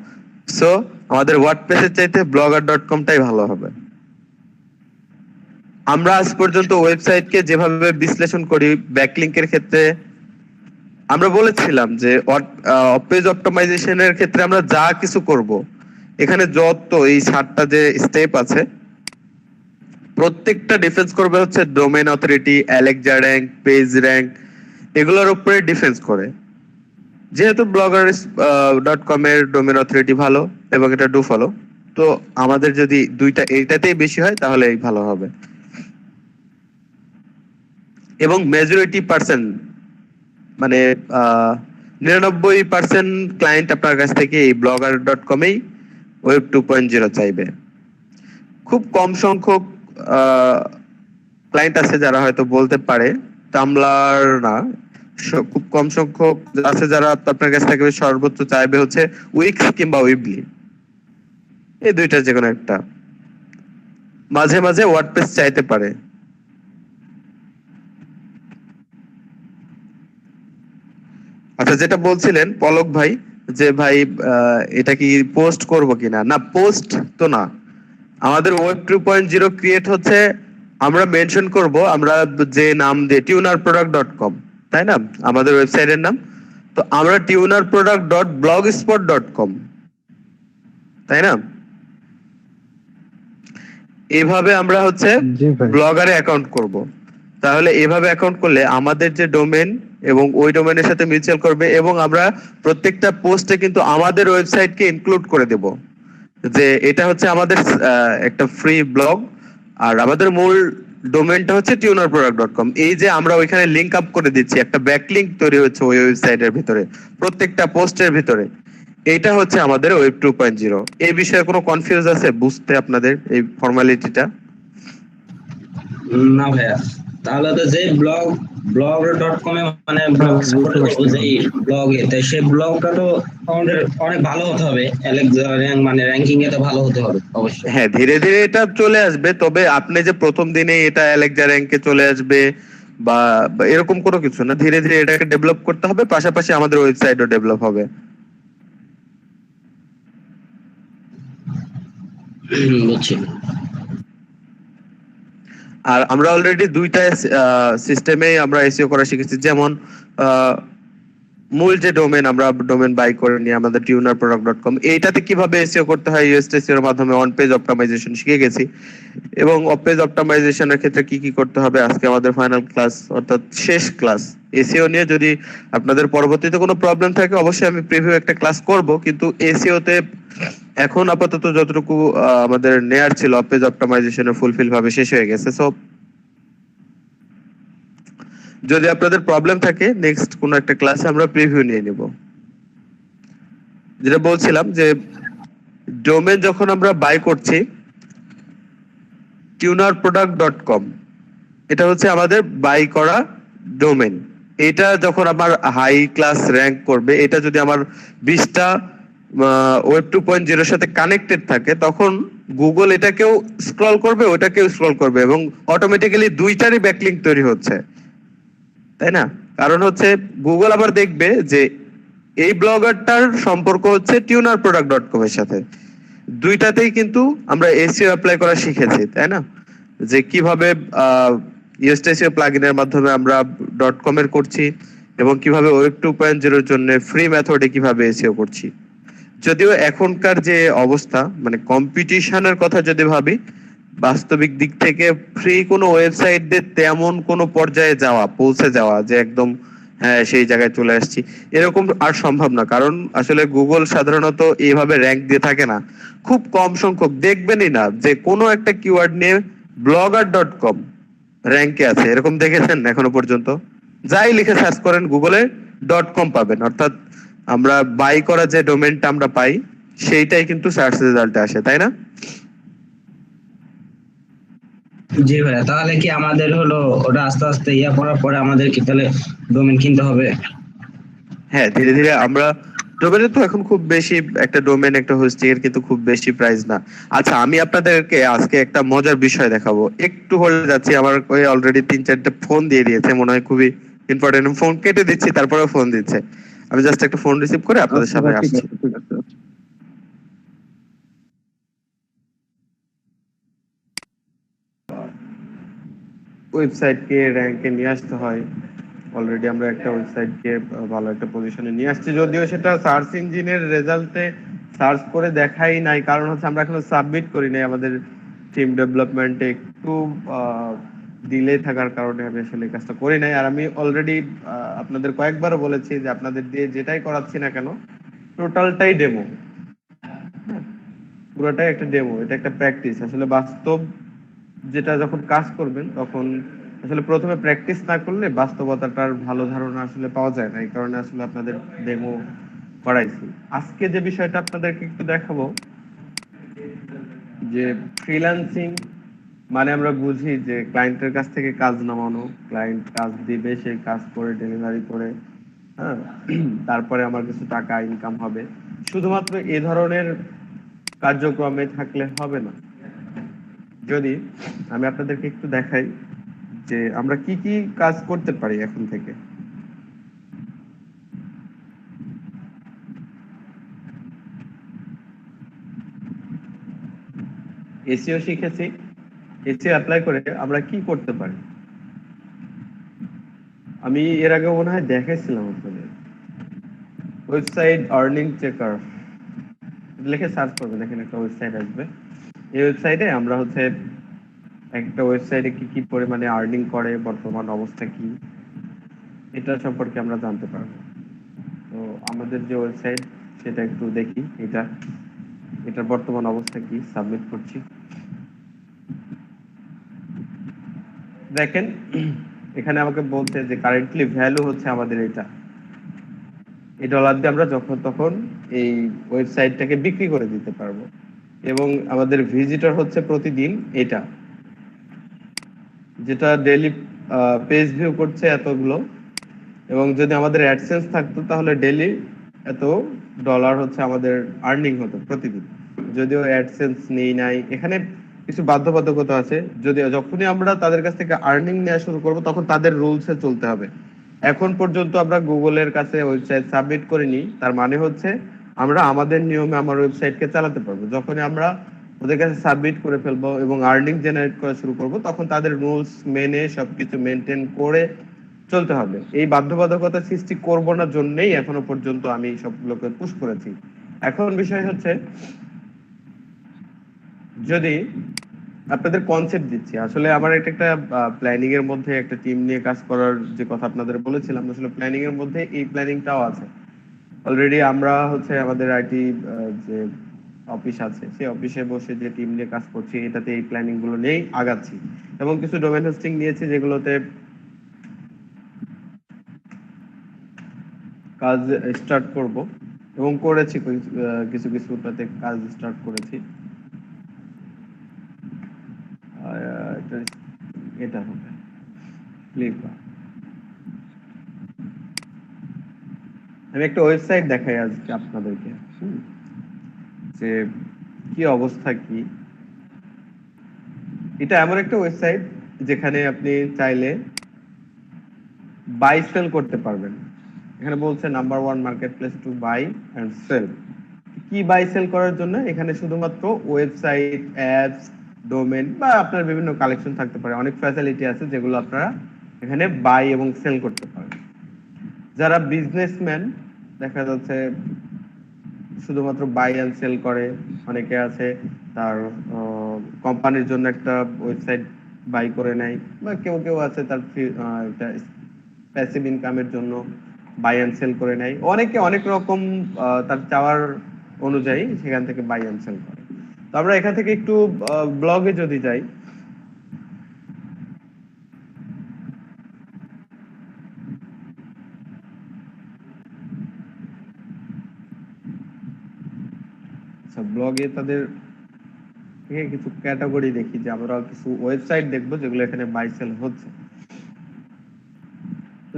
সো আমাদের ওয়ার্ডপ্রেসের চাইতে blogger.com-টাই ভালো হবে। আমরা আজ পর্যন্ত ওয়েবসাইটকে যেভাবে বিশ্লেষণ করি ব্যাকলিংকের ক্ষেত্রে, আমরা বলেছিলাম যে পেজ অপটিমাইজেশনের ক্ষেত্রে আমরা যা কিছু করব, এখানে যত এই 7টা যে স্টেপ আছে, প্রত্যেকটা ডিফেন্স করবে হচ্ছে domain authority, Alexa rank, page rank, এগুলোর উপরে ডিফেন্স করে। যেহেতু blogger.com এর ডোমেন অথরিটি ভালো এবং এটা ডু ফলো, তো আমাদের যদি 2টা এইটাতেই বেশি হয় তাহলে এই ভালো হবে। এবং মেজরিটি পার্সেন্ট, মানে 99% ক্লায়েন্ট আপনার কাছ থেকে এই blogger.com-এই ওয়েব 2.0 চাইবে। খুব কম সংখ্যক ক্লায়েন্ট আছে যারা হয়তো বলতে পারে টামলার না, খুব কম সংখ্যক আছে যারা আপনার কাছ থেকে সর্বোচ্চ চাইবে হচ্ছে উইক্স কিংবা উইবলি, এই দুইটা যে কোনো একটা। মাঝে মাঝে ওয়ার্ডপ্রেস চাইতে পারে। আচ্ছা, যেটা বলছিলেন পলক ভাই, যে ভাই এটা কি পোস্ট করব কিনা, না পোস্ট তো না, আমাদের ওয়েব 2.0 ক্রিয়েট হচ্ছে, আমরা মেনশন করব আমরা যে নাম দিয়ে tunerproduct.com, তাই না আমাদের ওয়েবসাইটের নাম, তো আমরা tunerproduct.blogspot.com, তাই না, এইভাবে আমরা হচ্ছে জি ভাই। ব্লগারে অ্যাকাউন্ট করব। তাহলে এভাবে অ্যাকাউন্ট করলে আমাদের যে ডোমেন এবং ওই ডোমেনের সাথে মিউচুয়াল করবে, এবং আমরা প্রত্যেকটা পোস্টে কিন্তু আমাদের ওয়েবসাইটকে ইনক্লুড করে দেব, যে এটা হচ্ছে আমাদের একটা ফ্রি ব্লগ, আর আমাদের মূল ডোমেনটা হচ্ছে tunerproduct.com। এই যে আমরা ওইখানে লিংক আপ করে দিচ্ছি, একটা ব্যাকলিংক তৈরি হচ্ছে ওই ওয়েবসাইটের ভিতরে প্রত্যেকটা পোস্টের ভিতরে, এটা হচ্ছে আমাদের ওয়েব 2.0। এই বিষয়ে কোনো কনফিউজ আছে বুঝতে আপনাদের এই ফর্মালিটিটা? না ভাইয়া, তাহলে তো যে blog.com এ মানে বুঝতে পারছি। যে ব্লগে, তাই সেই ব্লগটা তো আমাদের অনেক ভালো হতে হবে, অ্যালেক্সা মানে র্যাঙ্কিং এ তো ভালো হতে হবে অবশ্যই। হ্যাঁ, ধীরে ধীরে এটা চলে আসবে, তবে আপনি যে প্রথম দিনে এটা অ্যালেক্সা র্যাঙ্কে চলে আসবে বা এরকম কোনো কিছু না, ধীরে ধীরে এটাকে ডেভেলপ করতে হবে, পাশাপাশি আমাদের ওয়েবসাইটও ডেভেলপ হবে। বুঝছি। আর আমরা অলরেডি দুইটা সিস্টেমে আমরা এসইও করা শিখেছি, যেমন আহ, মূল যে ডোমেন আমরা ডোমেন বাই করে নিয়ে আমাদের tunerproduct.com, এইটাতে কিভাবে এসইও করতে হয় ইউএসটিসি এর মাধ্যমে অন পেজ অপটিমাইজেশন শিখে গেছি, এবং অফ পেজ অপটিমাইজেশনের ক্ষেত্রে কি কি করতে হবে আজকে আমাদের ফাইনাল ক্লাস, অর্থাৎ শেষ ক্লাস। এসইও নিয়ে যদি আপনাদের পরবর্তীতে কোনো প্রবলেম থাকে অবশ্যই আমি প্রিভিউ একটা ক্লাস করব, কিন্তু এসইও তে এখন আপাতত যতটুকু আমাদের নেয়ার ছিল অফ পেজ অপটিমাইজেশনের ফুলফিল ভাবে শেষ হয়ে গেছে। সো যদি আপনাদের প্রবলেম থাকে নেক্সট কোনো একটা ক্লাসে আমরা প্রিভিউ নিয়ে নিব। যেটা বলছিলাম যে ডোমেন যখন আমরা বাই করছি tunerproduct.com, এটা হচ্ছে আমাদের বাই করা ডোমেন। এটা যখন আমার হাই ক্লাস র্যাঙ্ক করবে, এটা যদি আমার 20টা ওয়েব 2.0 সাথে কানেক্টেড থাকে, তখন গুগল এটাকেও স্ক্রল করবে ওটাকেও স্ক্রল করবে, এবং অটোমেটিক্যালি দুইটারই ব্যাকলিংক তৈরি হচ্ছে, তাই না? কারণ হচ্ছে গুগল আবার দেখবে যে এই ব্লগারটার সম্পর্ক হচ্ছে tunerproduct.com এর সাথে, দুইটাতেই কিন্তু আমরা এসইও অ্যাপ্লাই করা শিখেছি, তাই না? যে কিভাবে ইউএসটিসিও প্লাগইনের মাধ্যমে আমরা .com এর করছি, এবং কিভাবে ওয়েব 2.0 এর জন্য ফ্রি মেথডে কিভাবে এসইও করছি। যদিও এখনকার যে অবস্থা, মানে কম্পিটিশনের কথা যদি ভাবি, বাস্তবিক দিক থেকে ফ্রি কোনো ওয়েবসাইট দিয়ে তেমন কোনো পর্যায়ে পৌঁছে যাওয়া যে একদম হ্যাঁ সেই জায়গায় চলে আসছি, এরকম আর সম্ভব না। কারণ আসলে গুগল সাধারণত এইভাবে র্যাঙ্ক দিয়ে থাকে না, খুব কম সংখ্যক দেখবেনই না যে কোনো একটা কিওয়ার্ড নিয়ে blogger.com র্যাঙ্কে আছে, এরকম দেখেছেন এখনো পর্যন্ত? যাই লিখে সার্চ করেন গুগলে .com পাবেন, অর্থাৎ আমরা বাই করা যে ডোমেনটা আমরা পাই সেইটাই কিন্তু সার্চ রেজাল্টে আসে, তাই না? জি ভাইয়া, তাহলে কি আমাদের হলো ওটা আস্তে আস্তে ইয়া করার পরে আমাদের কি তাহলে ডোমেন কিনতে হবে? হ্যাঁ, ধীরে ধীরে আমরা ডোমেনের তো এখন খুব বেশি, একটা ডোমেন একটা হোস্টিং এর কিন্তু খুব বেশি প্রাইস না। আচ্ছা, আমি আপনাদেরকে আজকে একটা মজার বিষয় দেখাবো, একটু হলে যাচ্ছি, আমার ওই অলরেডি 3-4টা ফোন দিয়ে দিয়েছে, মনে হয় খুবই ইম্পর্টেন্ট, ফোন কেটে দিচ্ছি তারপরেও ফোন দিচ্ছে, আমি জাস্ট একটা ফোন রিসিভ করে আপনাদের আচ্ছা সামনে ভাই, ঠিক আসছি। আছে ঠিক আছে। ওয়েবসাইটকে র্যাঙ্কে নিয়ে আসতে হয়, অলরেডি আমরা একটা ওয়েবসাইটকে ভালো একটা পজিশনে নিয়ে আসছি, যদিও সেটা সার্চ ইঞ্জিনের রেজাল্টে সার্চ করে দেখাই নাই, কারণ হচ্ছে আমরা এখনো সাবমিট করি নাই, আমাদের টিম ডেভেলপমেন্টে একটু ডিলে থাকার কারণে আমি আসলে এই কাজটা করি নাই। আর আমি অলরেডি আপনাদের কয়েকবারও বলেছি যে আপনাদের দিয়ে যেটাই করাচ্ছি না কেন টোটালটাই ডেমো, পুরোটাই একটা ডেমো, এটা একটা প্র্যাকটিস। আসলে বাস্তব যেটা যখন কাজ করবেন তখন আসলে প্রথমে প্র্যাকটিস না করলে বাস্তবতাটার ভালো ধারণা আসলে পাওয়া যায় না, এই কারণে আসলে আপনাদের ডেমো করাইছি। আজকে যে বিষয়টা আপনাদেরকে একটু দেখাবো, যে ফ্রিল্যান্সিং মানে আমরা বুঝি যে ক্লায়েন্টের কাছ থেকে কাজ নামানো, ক্লায়েন্ট কাজ দিবে, সেই কাজ করে ডেলিভারি করে, হ্যাঁ, তারপরে আমার কিছু টাকা ইনকাম হবে। শুধুমাত্র এ ধরনের কার্যক্রমে থাকলে হবে না। যদি আমি আপনাদেরকে একটু দেখাই যে আমরা কি কি কাজ করতে পারি এখন থেকে। এসিও শিখেছি, এসিও অ্যাপ্লাই করে আমরা কি করতে পারি। আমি এর আগে মনে হয় দেখেছিলাম আপনাদের ওয়েবসাইট আর্নিং চেকার লিখে সার্চ করবেন, এখানে একটা ওয়েবসাইট আসবে। এই ওয়েবসাইটে আমরা হচ্ছে একটা ওয়েবসাইটে কি কি পরিমাণে আর্নিং করে, বর্তমান অবস্থা কি, এটা সম্পর্কে আমরা জানতে পারবো। তো আমাদের যে ওয়েবসাইট সেটা একটু দেখি, এটার বর্তমান অবস্থা কি। সাবমিট করছি। দেখেন এখানে আমাকে বলছে যে কারেন্টলি ভ্যালু হচ্ছে আমাদের এটা, এই ডলার দিয়ে আমরা যখন তখন এই ওয়েবসাইটটাকে বিক্রি করে দিতে পারবো। এবং আমাদের ভিজিটর হচ্ছে প্রতিদিন এটা, যেটা ডেইলি পেজ ভিউ করছে এতগুলো। এবং যদি আমাদের অ্যাডসেন্স থাকতো তাহলে ডেইলি এত ডলার হচ্ছে আমাদের আর্নিং হতো প্রতিদিন। যদিও অ্যাডসেন্স নেই নাই, এখানে কিছু বাধ্যবাধকতা আছে। যদি যখনই আমরা তাদের কাছ থেকে আর্নিং নেওয়া শুরু করব তখন তাদের রুলসে চলতে হবে। এখন পর্যন্ত আমরা গুগলের কাছে ওয়েবসাইট সাবমিট করিনি, তার মানে হচ্ছে আমরা আমাদের নিয়মে আমার ওয়েবসাইটকে চালাতে পারবো। যখনই আমরা ওদের কাছে সাবমিট করে ফেলবো এবং আর্নিং জেনারেট করা শুরু করব তখন তাদের রুলস মেনে সবকিছু মেনটেন করে চলতে হবে। এই বাধ্যবাধকতা সৃষ্টি করব না জন্যই এখনো পর্যন্ত আমি সবগুলোকে পুশ করেছি। এখন বিষয় হচ্ছে, যদি আপনাদের কনসেপ্ট দিচ্ছি, আসলে আমার একটা প্ল্যানিং এর মধ্যে একটা টিম নিয়ে কাজ করার যে কথা আপনাদের বলেছিলাম, আসলে প্ল্যানিং এর মধ্যে এই প্ল্যানিংটাও আছে। অলরেডি আমরা হচ্ছে আমাদের আইটি যে অফিস আছে সেই অফিসে বসে যে টিম নিয়ে কাজ করছি, এটাতে এই প্ল্যানিং গুলো নিয়েই আগাচ্ছি। এবং কিছু ডোমেন হোস্টিং নিয়েছি যেগুলোতে কাজ স্টার্ট করব এবং করেছি, কিছু কিছুটাতে কাজ স্টার্ট করেছি। এটা হবে ফ্লিপকার্ট। আমি একটা ওয়েবসাইট দেখাই আজকে আপনাদেরকে, যে কি অবস্থা কি। এটা এমন একটা ওয়েবসাইট যেখানে আপনি চাইলে বাই সেল করতে পারবেন। এখানে বলছে number 1 market place to buy and sell. কি বাই সেল করার জন্য? এখানে শুধুমাত্র ওয়েবসাইট, অ্যাপস, ডোমেন বা আপনার বিভিন্ন কালেকশন থাকতে পারে, অনেক ফ্যাসিলিটি আছে যেগুলো আপনারা এখানে বাই এবং সেল করতে পারেন। যারা বিজনেসম্যান দেখা যাচ্ছে শুধুমাত্র বাই এন্ড সেল করে, অনেকে আছে তার কোম্পানির জন্য একটা ওয়েবসাইট বাই করে নেয়, বা কেউ কেউ আছে তার প্যাসিভ ইনকামের জন্য বাই এন্ড সেল করে নেয়। অনেকে অনেক রকম তার চাওয়ার অনুযায়ী সেখান থেকে বাই এন্ড সেল করে। তো আমরা এখান থেকে একটু ব্লগে যদি যাই, আচ্ছা ব্লগে তাদের থেকে কিছু ক্যাটাগরি দেখি, যে আমরা কিছু ওয়েবসাইট দেখবো যেগুলো এখানে বাই সেল হচ্ছে।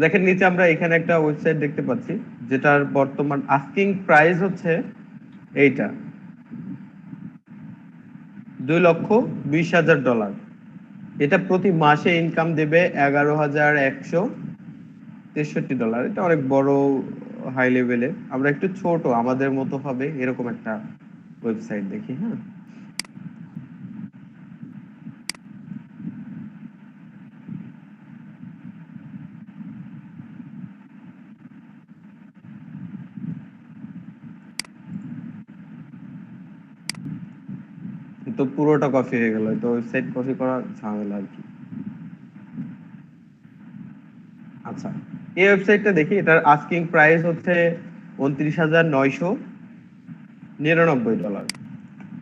দেখেন নিচে আমরা এখানে একটা ওয়েবসাইট দেখতে পাচ্ছি যেটার বর্তমান আস্কিং প্রাইস হচ্ছে এইটা, $2,20,000। এটা প্রতি মাসে ইনকাম দেবে $11,163। এটা অনেক বড়, হাই লেভেলে। আমরা একটু ছোট আমাদের মতো হবে এরকম একটা ওয়েবসাইট দেখি। হ্যাঁ, তো পুরোটা কপি হয়ে গেল, তো ওয়েবসাইট কপি করা ঝামেলা আর কি। আচ্ছা, এই ওয়েবসাইটটা দেখি, এটার আস্কিং প্রাইস হচ্ছে $29,999।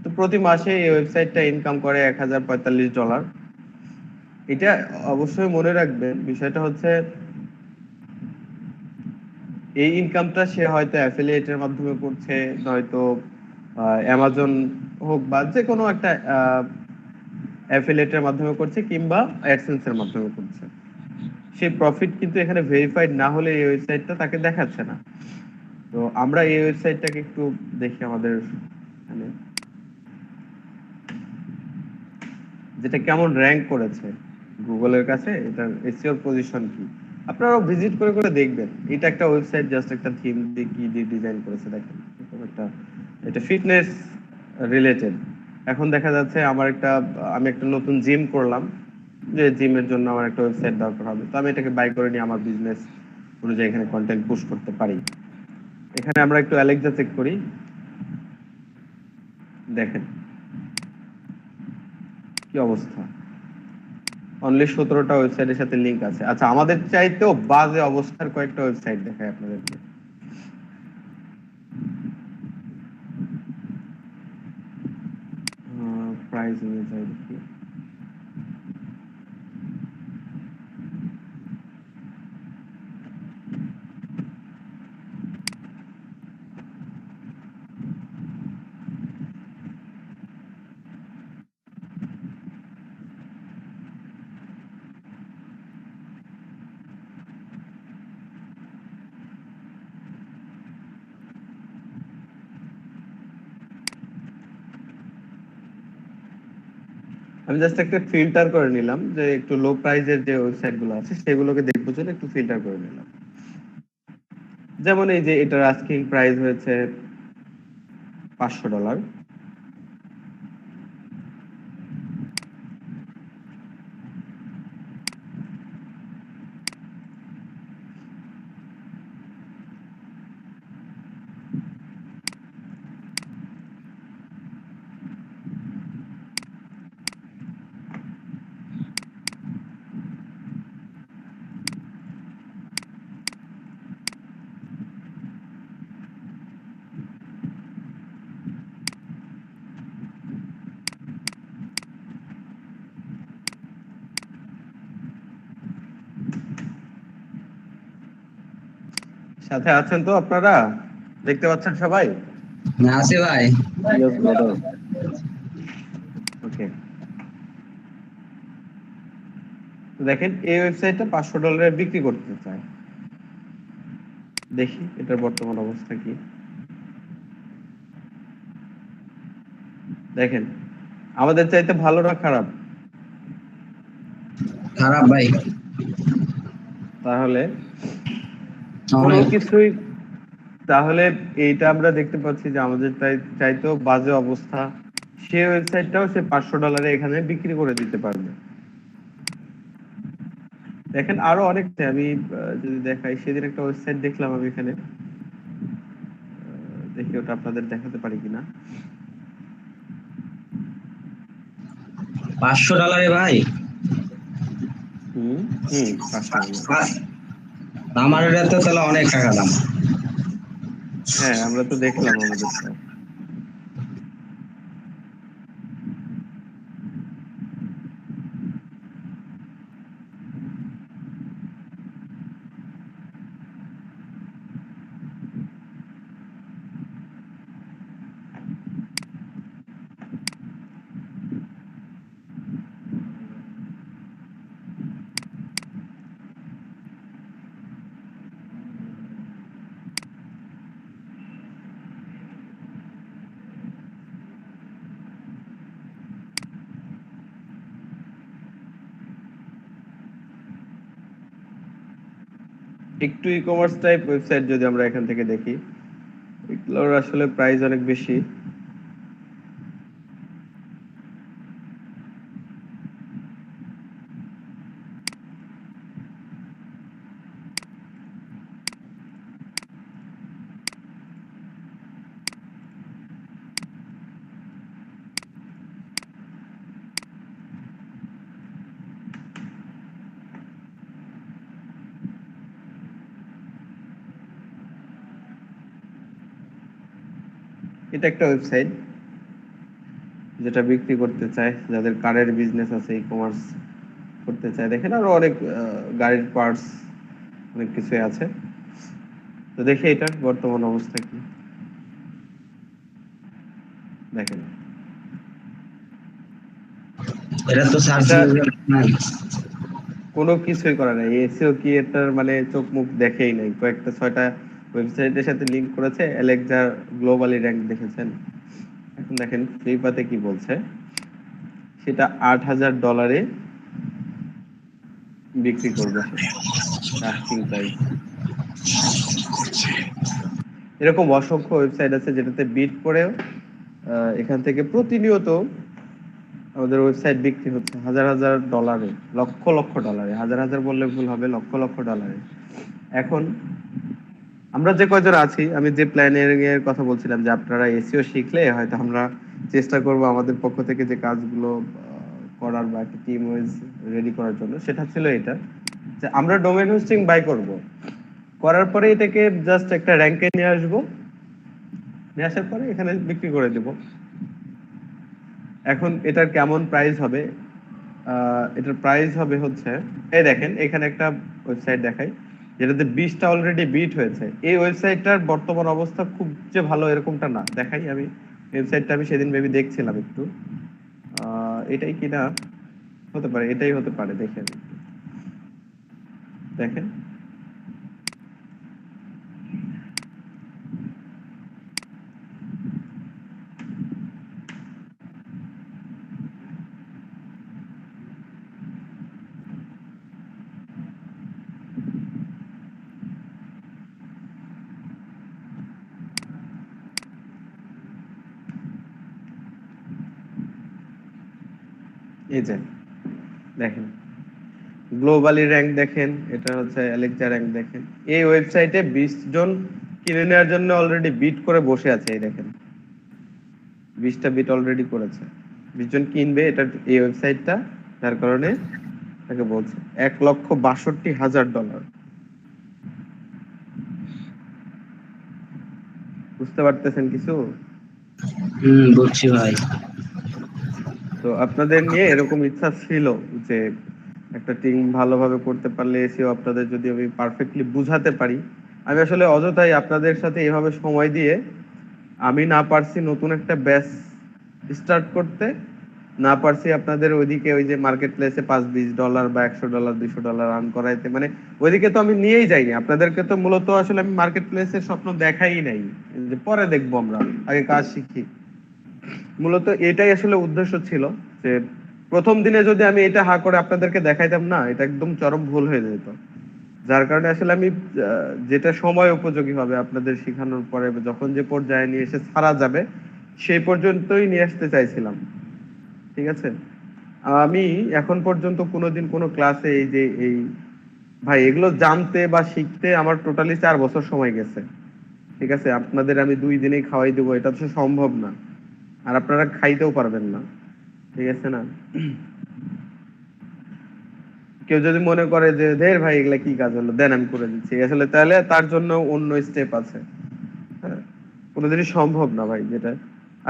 তো প্রতি মাসে এই ওয়েবসাইটটা ইনকাম করে $1,045। এটা অবশ্যই মনে রাখবেন, বিষয়টা হচ্ছে এই ইনকামটা সে হয়তো অ্যাফিলিয়েটের মাধ্যমে করছে, নয়তো অ্যামাজন হোক বা যে কোনো একটা অ্যাফিলিয়েটের মাধ্যমে করছে কিংবা অ্যাডসেন্সের মাধ্যমে করছে, সেই প্রফিট কিন্তু এখানে ভেরিফাইড না হলে এই ওয়েবসাইটটা তাকে দেখাচ্ছে না। তো আমরা এই ওয়েবসাইটটাকে একটু দেখি আমাদের মানে যেটা কেমন র্যাঙ্ক করেছে গুগলের কাছে, এটার এসইও পজিশন কি, আপনারাও ভিজিট করে করে দেখবেন। এটা একটা ওয়েবসাইট, জাস্ট একটা থিম দিয়ে কি দিয়ে ডিজাইন করেছে দেখেন, এরকম একটা, এটা ফিটনেস রিলেটেড। এখন দেখা যাচ্ছে আমি একটা নতুন জিম করলাম, যে জিমের জন্য আমার একটা ওয়েবসাইট দরকার হবে, তো আমি এটাকে বাই করে নিয়ে আমার বিজনেস অনুযায়ী এখানে কন্টেন্ট পুশ করতে পারি। এখানে আমরা একটু অ্যালেক্সা চেক করি, দেখেন কি অবস্থা, অনলি 17টা ওয়েবসাইটের সাথে লিংক আছে। আচ্ছা, আমাদের চাইতেও বাজে অবস্থার কয়েকটা ওয়েবসাইট দেখায় আপনাদেরকে। প্রাইস অনুযায়ী দেখি, আমি জাস্ট একটা ফিল্টার করে নিলাম, যে একটু লো প্রাইজের যে ওয়েবসাইট গুলো আছে সেগুলোকে দেখবো জন্য একটু ফিল্টার করে নিলাম। যেমন এই যে এটার আস্কিং প্রাইস হয়েছে $500। সাথে আছেন তো আপনারা, দেখতে পাচ্ছেন সবাই? না আছে ভাই। Yes brother. ওকে, দেখেন এই ওয়েবসাইটটা $500 বিক্রি করতে চায়। দেখি এটার বর্তমান অবস্থা কি। দেখেন আমাদের চাইতে ভালো না খারাপ? খারাপ ভাই, তাহলে কোনো অনেক কিছুই, তাহলে এইটা আমরা দেখতে পাচ্ছি যে আমাদের চাইতেও বাজে অবস্থা, সে ওয়েবসাইটটাও সে $500 এখানে বিক্রি করে দিতে পারবে। দেখেন আরো অনেক, আমি যদি দেখাই, সেদিন একটা ওয়েবসাইট দেখলাম আমি এখানে, দেখি ওটা আপনাদের দেখাতে পারি কিনা। $500 ভাই। হুম হুম $500। আমার এটা তো তাহলে অনেক টাকা দাম। হ্যাঁ, আমরা তো দেখলাম আমাদের তো। একটু ই কমার্স টাইপ ওয়েবসাইট যদি আমরা এখান থেকে দেখি, এগুলোর আসলে প্রাইস অনেক বেশি। এটা একটা ওয়েবসাইট যেটা বিক্রি করতে চায়, যাদের কারের বিজনেস আছে, ই কমার্স করতে চায়। দেখেন আরো অনেক গাড়ির পার্টস, অনেক কিছুই আছে। তো দেখি এটার বর্তমান অবস্থা কি। দেখেন এটা তো সার্চ নাই। কোনো কিছুই করা নাই, এসিও কি এটার মানে চোখ মুখ দেখেই নাই, কয়েকটা 6টা ওয়েবসাইটের সাথে লিংক করেছে, অ্যালেক্সা গ্লোবালি র্যাঙ্ক দেখেছেন। এখন দেখেন ফ্লিপাতে কি বলছে, সেটা $8,000 বিক্রি করবে সে, আস্কিং প্রাইস। এরকম অসংখ্য ওয়েবসাইট আছে যেটাতে বিট করেও এখান থেকে প্রতিনিয়ত আমাদের ওয়েবসাইট বিক্রি হচ্ছে হাজার হাজার ডলারে, লক্ষ লক্ষ ডলারে, হাজার হাজার বললে ভুল হবে, লক্ষ লক্ষ ডলারে। এখন আমরা যে কয়জন আছি, আমি যে প্ল্যানিং এর কথা বলছিলাম যে আপনারা এসইও শিখলে হয়তো আমরা চেষ্টা করব আমাদের পক্ষ থেকে যে কাজগুলো করার বা একটা টিম ওয়াইজ রেডি করার জন্য, সেটা ছিল এটা যে আমরা ডোমেইন হোস্টিং বাই করব, করার পরে এটাকে জাস্ট একটা র্যাঙ্কে নিয়ে আসবো, নিয়ে আসার পরে এখানে বিক্রি করে দেব। এখন এটার কেমন প্রাইস হবে, এটার প্রাইস হবে হচ্ছে, এই দেখেন এখানে একটা ওয়েবসাইট দেখাই যেটাতে 20টা অলরেডি বিট হয়েছে। এই ওয়েবসাইটটার বর্তমান অবস্থা খুব যে ভালো এরকমটা না, দেখাই আমি ওয়েবসাইটটা, আমি সেদিন বেবি দেখছিলাম একটু, এটাই কিনা হতে পারে, এটাই হতে পারে, দেখেন দেখেন এই যে দেখেন গ্লোবালি র্যাঙ্ক দেখেন, এটা হচ্ছে অ্যালেক্সা র্যাঙ্ক দেখেন। এই ওয়েবসাইটে 20 জন কিনে নেওয়ার জন্য অলরেডি বিট করে বসে আছে, এই দেখেন 20টা বিট অলরেডি করেছে, 20 জন কিনবে এটা এই ওয়েবসাইটটা, যার কারণে তাকে বলছে $1,62,000। বুঝতে পারতেছেন কিছু? বুঝছি ভাই। তো আপনাদের নিয়ে এরকম ইচ্ছা ছিল যে একটা টিম ভালোভাবে করতে পারলে, এসেও আপনাদের যদি আমি পারফেক্টলি বুঝাতে পারি। আমি আসলে অযথাই আপনাদের সাথে এভাবে সময় দিয়ে আমি না পারছি নতুন একটা ব্যাচ স্টার্ট করতে, না পারছি আপনাদের ওইদিকে ওই যে মার্কেট প্লেসে $5-20 বা $100 $200 আর্ন করাইতে, মানে ওইদিকে তো আমি নিয়েই যাইনি আপনাদেরকে, তো মূলত আসলে আমি মার্কেট প্লেসের স্বপ্ন দেখাই নাই যে পরে দেখবো, আমরা আগে কাজ শিখি। মূলত এটাই আসলে উদ্দেশ্য ছিল যে প্রথম দিনে যদি আমি এটা হা করে আপনাদেরকে দেখাইতাম না, এটা একদম চরম ভুল হয়ে যেত। যার কারণে আসলে আমি যেটা সময় উপযোগী হবে আপনাদের শেখানোর পরে, যখন যে পর্যায়ে নিয়ে এসে ছাড়া যাবে সেই পর্যন্তই নিয়ে আসতে চাইছিলাম, ঠিক আছে? আমি এখন পর্যন্ত কোনোদিন কোনো ক্লাসে এই যে এই ভাই এগুলো জানতে বা শিখতে আমার টোটালি 4 বছর সময় গেছে, ঠিক আছে? আপনাদের আমি 2 দিনেই খাওয়াই দেবো এটা তো সম্ভব না, আর আপনারা খাইতেও পারবেন না, ঠিক আছে না? কেউ যদি মনে করে যে ধের ভাই এগুলা কি কাজ হলো, দেন আমি করে দিচ্ছি, আসলে তাহলে তার জন্য অন্য স্টেপ আছে। হ্যাঁ, কোনোদিনই সম্ভব না ভাই, যেটা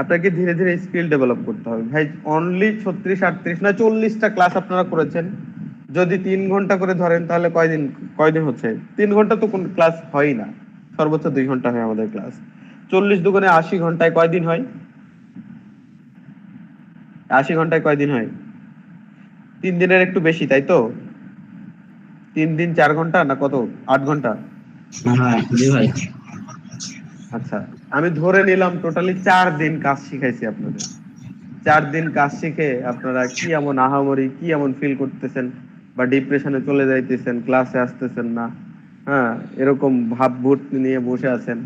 আপনাকে ধীরে ধীরে স্কিল ডেভেলপ করতে হবে ভাই। অনলি 36 38 না 40টা ক্লাস আপনারা করেছেন, যদি 3 ঘন্টা করে ধরেন তাহলে কয়দিন হচ্ছে? 3 ঘন্টা তো কোন ক্লাস হয় না, সর্বোচ্চ 2 ঘন্টা হয় আমাদের ক্লাস। 40 দুগুণে 80 ঘন্টায় কয়দিন হয়? 80 ঘন্টায় কয়দিন হয়? 3 দিনের একটু বেশি, তাই তো? 3 দিন 4 ঘন্টা না কত, 8 ঘন্টা? হ্যাঁ জি ভাই। আচ্ছা, আমি ধরে নিলাম টোটালি 4 দিন কাজ শিখাইছি আপনাদের। 4 দিন কাজ শিখে আপনারা কি এমন আহামরি, কি এমন ফিল করতেছেন বা ডিপ্রেশনে চলে যাইতেছেন, ক্লাসে আসতেছেন না, হ্যাঁ এরকম ভাবভূত নিয়ে বসে আছেন।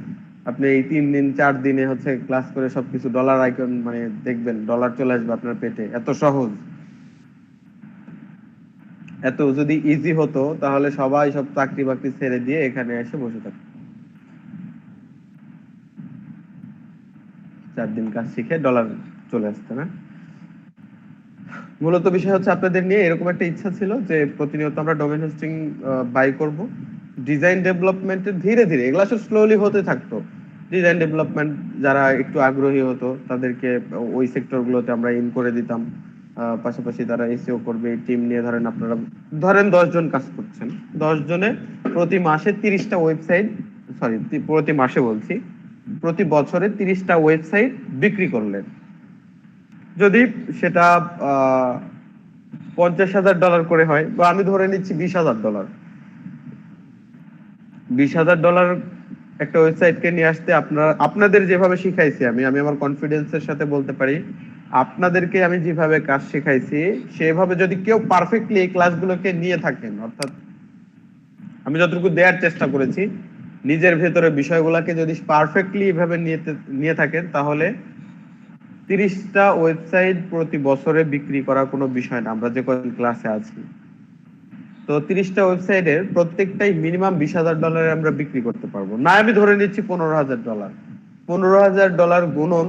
আপনি এই 3 দিন 4 দিনে হচ্ছে ক্লাস করে সবকিছু ডলার আইকন, মানে দেখবেন ডলার চলে আসবে আপনার পেটে, এত সহজ। এত যদি ইজি হতো তাহলে সবাই সব চাকরি বাকরি ছেড়ে দিয়ে এখানে এসে বসে থাকতো। 4 দিন কাজ শিখে ডলার চলে আসতো না। মূলত বিষয় হচ্ছে আপনাদের নিয়ে এরকম একটা ইচ্ছা ছিল যে প্রতিনিয়ত আমরা ডোমেইন হোস্টিং বাই করব, ডিজাইন ডেভেলপমেন্টের ধীরে ধীরে এগুলো সব স্লোলি হতে থাকতো। ডিজাইন ডেভেলপমেন্ট যারা একটু আগ্রহী হতো তাদেরকে ওই সেক্টরগুলোতে আমরা ইন করে দিতাম। পাশাপাশি তারা এসইও করবে, টিম নিয়ে ধরেন আপনারা ধরেন 10 জন কাজ করছেন, 10 জনে প্রতি মাসে 30টা ওয়েবসাইট, সরি প্রতি মাসে বলছি, প্রতি বছরে 30টা ওয়েবসাইট বিক্রি করলেন। যদি সেটা $50,000 করে হয়, বা আমি ধরে নিচ্ছি $20,000। $20,000 একটা ওয়েবসাইটকে নিয়ে আসতে আপনাদের যেভাবে শিখাইছি আমি আমার কনফিডেন্সের সাথে বলতে পারি, আপনাদেরকে আমি যেভাবে কাজ শিখাইছি সেভাবে যদি কেউ পারফেক্টলি এই ক্লাসগুলোকে নিয়ে থাকেন, অর্থাৎ আমি যতটুকু দেওয়ার চেষ্টা করেছি নিজের ভেতরে বিষয়গুলোকে যদি পারফেক্টলি এভাবে নিয়ে থাকেন, তাহলে 30টা ওয়েবসাইট প্রতি বছরে বিক্রি করা কোনো বিষয় না। আমরা যে কয়েকজন ক্লাসে আছি, তো 30টা ওয়েবসাইটের প্রত্যেকটাই মিনিমাম $20,000 আমরা বিক্রি করতে পারবো না। আমি ধরে নিচ্ছি $15,000। $15,000 গুণন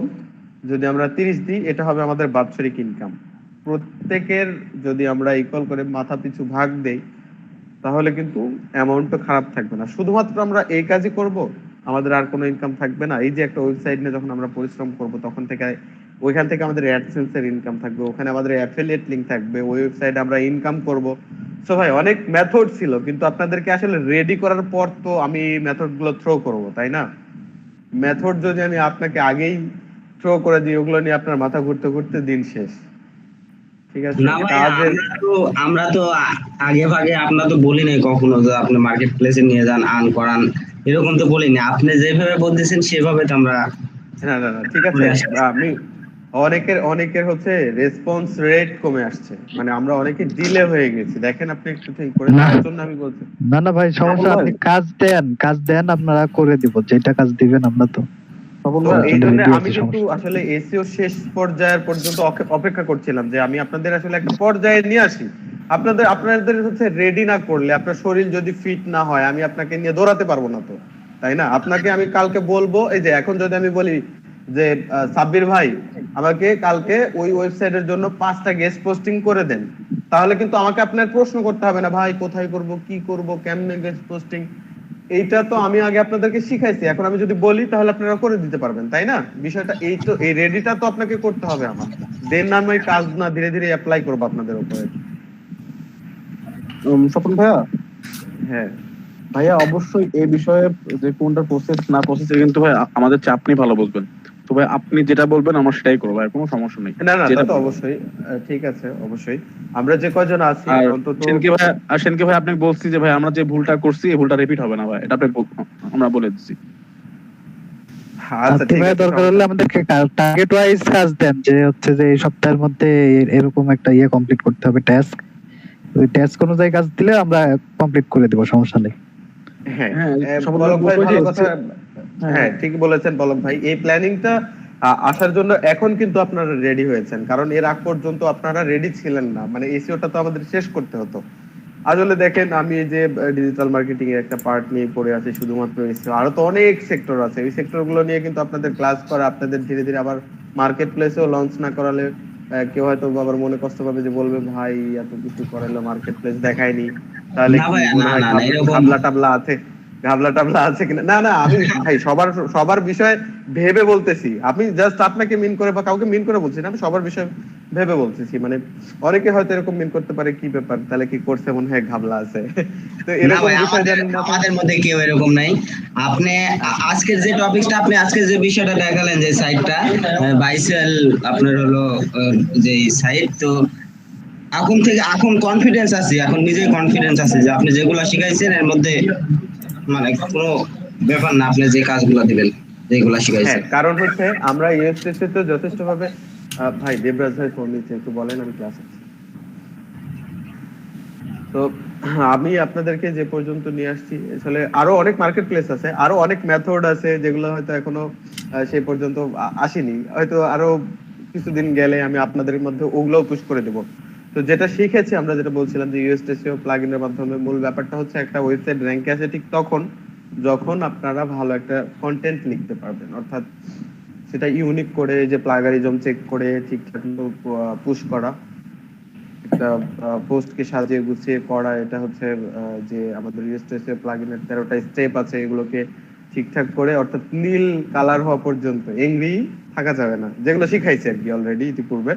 যদি আমরা 30 দিই, এটা হবে আমাদের বাৎসরিক ইনকাম। প্রত্যেকের যদি আমরা ইকুয়াল করে মাথা পিছু ভাগ দেই, তাহলে কিন্তু অ্যামাউন্টটা খারাপ থাকবে না। শুধুমাত্র আমরা এই কাজই করব, আমাদের আর কোনো ইনকাম থাকবে না। এই যে একটা ওয়েবসাইট নিয়ে যখন আমরা পরিশ্রম করব, তখন থেকে ওইখান থেকে আমাদের অ্যাডসেন্স এর ইনকাম থাকবে, ওখানে আমাদের অ্যাফিলিয়েট লিংক থাকবে, ওই ওয়েবসাইটে আমরা ইনকাম করব। সো ভাই, অনেক মেথড ছিল, কিন্তু আপনাদেরকে আসলে রেডি করার পর তো আমি মেথড গুলো থ্রো করব, তাই না? মেথড যদি আমি আপনাকে আগেই থ্রো করে দিই, ওগুলো নিয়ে আপনার মাথা ঘুরতে ঘুরতে দিন শেষ। ঠিক আছে? না ভাই, কাজের আমরা তো আগে ভাগে আপনারা তো বলি নাই কখনো যে আপনি মার্কেট প্লেসে নিয়ে যান, আর্ন করান, এরকম তো বলিনি। আপনি যেভাবে বলতেছেন সেভাবে তো আমরা না না না, ঠিক আছে। আমি অনেকের হচ্ছে রেসপন্স রেট কমে আসছে, মানে আমরা অনেকে ডিলে হয়ে গেছি। দেখেন আপনি একটু ঠিক করে না। দেওয়ার জন্য আমি বলছি। না ভাই, সমস্যা, আপনি কাজ দেন আপনারা করে দিব, যেটা কাজ দিবেন আমরা তো তখন তো ভাই এই জন্য ready আমি আছি, কিন্তু সমস্যা আসলে এসইও শেষ পর্যায়ের পর্যন্ত অপেক্ষা করছিলাম যে আমি আপনাদের আসলে একটা পর্যায়ে নিয়ে আসি। আপনাদের হচ্ছে রেডি না করলে, আপনার শরীর যদি ফিট না হয়, আমি আপনাকে নিয়ে দৌড়াতে পারবো না তো, তাই না? আপনাকে আমি কালকে বলবো, এই যে এখন যদি আমি বলি যে সাব্বির ভাই আমাকে কালকে ওই ওয়েবসাইটের জন্য 5টা গেস্ট পোস্টিং করে দেন, তাহলে কিন্তু আমাকে আপনার প্রশ্ন করতে হবে না, ভাই কোথায় করব, কি করব, কেমনে গেস্ট পোস্টিং। এইটা তো আমি আগে আপনাদেরকে শিখাইছি, এখন আমি যদি বলি তাহলে আপনারা করে দিতে পারবেন, তাই না? বিষয়টা এই রেডিটা তো আপনাকে করতে হবে আমার। দেন আমি কাজ না ধীরে ধীরে অ্যাপ্লাই করবো আপনাদের উপরে। স্বপন ভাইয়া, হ্যাঁ ভাইয়া অবশ্যই এই বিষয়ে যে কোনটা প্রসেস না প্রসেস, কিন্তু ভাই আমাদের চেয়ে আপনি ভালো বুঝবেন। তো ভাই আপনি যেটা বলবেন আমরা সেটাই করবো, ভাই কোনো সমস্যা নেই। না না, তা যেটা তো বলবেন। অবশ্যই। ঠিক আছে, অবশ্যই। আমরা যে কয়জন আছি আর অন্তত সেনকে ভাই আপনি বলছি যে ভাই আমরা যে ভুলটা করছি এই ভুলটা রিপিট হবে না ভাই, এটা আপনি আমরা বলে দিচ্ছি। আচ্ছা, ঠিক ভাই, আছে, দরকার হলে আমাদেরকে টার্গেট ওয়াইজ কাজ দেন, যে হচ্ছে যে এই সপ্তাহের মধ্যে এরকম একটা কমপ্লিট করতে হবে টাস্ক। ওই টাস্ক অনুযায়ী কাজ দিলে আমরা কমপ্লিট করে দেব, সমস্যা নেই। হ্যাঁ হ্যাঁ, সবার পলক ভাই, বলবো যে ভালো কথা। হ্যাঁ, হ্যাঁ, ঠিক বলেছেন পলক ভাই। এই প্ল্যানিংটা আসার জন্য এখন কিন্তু আপনারা রেডি হয়েছেন, কারণ এর আগ পর্যন্ত আপনারা রেডি ছিলেন না। মানে এসইওটা তো আমাদের শেষ করতে হতো। আসলে দেখেন, আমি এই যে ডিজিটাল মার্কেটিং এর একটা পার্ট নিয়ে পড়ে আছি, শুধুমাত্র এসইও, আরো তো অনেক সেক্টর আছে। এই সেক্টর গুলো নিয়ে কিন্তু আপনাদের ক্লাস করা, আপনাদের ধীরে ধীরে আবার মার্কেট প্লেসেও লঞ্চ না করালে কেউ হয়তো আবার মনে কষ্ট পাবে, যে বলবে ভাই এত কিছু করাইলো, মার্কেট প্লেস দেখায়নি, তাহলে না কি ভাই, মনে না হয় না না, এরকম ঘাবলা টাবলা আছে, কিনা? না না, আমি ভাই সবার বিষয় ভেবে বলতেছি। আমি জাস্ট আপনাকে মিন করে বা কাউকে মিন করে বলছি না, আমি সবার বিষয় ভেবে বলতেছি। মানে অনেকে হয়তো এরকম মিন করতে পারে, কি ব্যাপার তাহলে কি করছে, মনে হয় ঘাবলা আছে। তো না এরকম ভাই, বিষয় জানি না। আমাদের মধ্যে কেউ এরকম নাই। আপনি আজকের যে টপিকটা, আপনি আজকে যে বিষয়টা দেখালেন, যে সাইটটা বাইসেল আপনার হলো যে সাইট, তো এখন কনফিডেন্স আছে, এখন নিজে কনফিডেন্স আছে যে আপনি যেগুলো শিখাইছেন এর মধ্যে মানে কোনো ব্যাপার না, আপনি যে কাজগুলো দিবেন, যেগুলো হ্যাঁ, শিখাইছেন। কারণ হচ্ছে আমরা ইউএসএসসি তো যথেষ্ট ভাবে ভাই দেবরাজ ভাই ফোন দিচ্ছে, একটু বলেন, আমি ক্লাস আছি। তো আমি আপনাদেরকে যে পর্যন্ত নিয়ে আসছি, আসলে আরো অনেক মার্কেট প্লেস আছে, আরো অনেক মেথড আছে, যেগুলো হয়তো এখনো সেই পর্যন্ত আসেনি। হয়তো আরো কিছুদিন গেলে আমি আপনাদের মধ্যে ওগুলোও পুশ করে দেব। তো যেটা শিখেছি আমরা, যেটা বলছিলাম যে ইউএসটিসিও প্লাগইনের মাধ্যমে, মূল ব্যাপারটা হচ্ছে একটা ওয়েবসাইট র্যাঙ্কে আসে ঠিক তখন যখন আপনারা ভালো একটা কন্টেন্ট লিখতে পারবেন, অর্থাৎ সেটা ইউনিক করে, যে প্লাগারিজম চেক করে ঠিকঠাক পুশ করা, একটা পোস্টকে সাজিয়ে গুছিয়ে করা। এটা হচ্ছে যে আমাদের ইউএসটিসি প্লাগইনের 13টা স্টেপ আছে, এগুলোকে ঠিকঠাক করে, অর্থাৎ নীল কালার হওয়া পর্যন্ত এংরি থাকা যাবে না, যেগুলো শিখাইছি আর কি অলরেডি ইতিপূর্বে।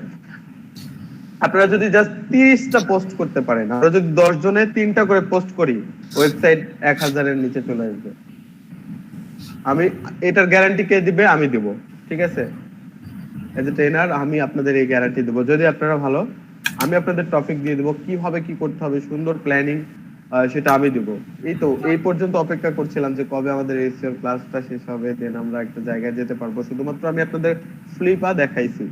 আপনারা যদি জাস্ট 30টা পোস্ট করতে পারেন, আমরা যদি 10 জনে 3টা করে পোস্ট করি, ওয়েবসাইট 1000-এর নিচে চলে আসবে। আমি এটার গ্যারান্টি কে দিবে? আমি দিব, ঠিক আছে? এজ এ ট্রেনার আমি আপনাদের এই গ্যারান্টি দেবো, যদি আপনারা ভালো আমি আপনাদের টপিক দিয়ে দেবো, কিভাবে কি করতে হবে, সুন্দর প্ল্যানিং সেটা আমি দেবো। এই তো এই পর্যন্ত অপেক্ষা করছিলাম যে কবে আমাদের এসিওর ক্লাসটা শেষ হবে, দেন আমরা একটা জায়গায় যেতে পারবো। শুধুমাত্র আমি আপনাদের ফ্লিপা দেখাইছি,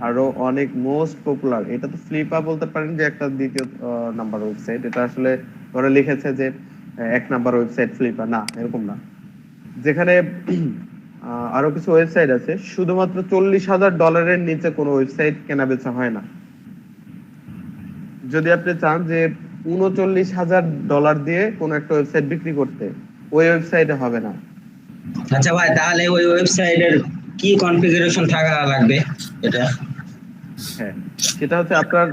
আরো অনেক মোস্ট পপুলার, এটা তো ফ্লিপা বলতে পারেন যে একটা দ্বিতীয় নাম্বার ওয়েবসাইট। এটা আসলে ওরা লিখেছে যে এক নাম্বার ওয়েবসাইট ফ্লিপা, না এরকম না। যেখানে আরো কিছু ওয়েবসাইট আছে, শুধুমাত্র $40,000 নিচে কোনো ওয়েবসাইট কেনা বেচা হয় না। যদি আপনি চান যে $39,000 দিয়ে কোনো একটা ওয়েবসাইট বিক্রি করতে, ওই ওয়েবসাইটে হবে না। আচ্ছা ভাই, তাহলে ওই ওয়েবসাইটের কি কনফিগারেশন থাকা লাগবে এটা? হ্যাঁ, সেটা হচ্ছে আপনার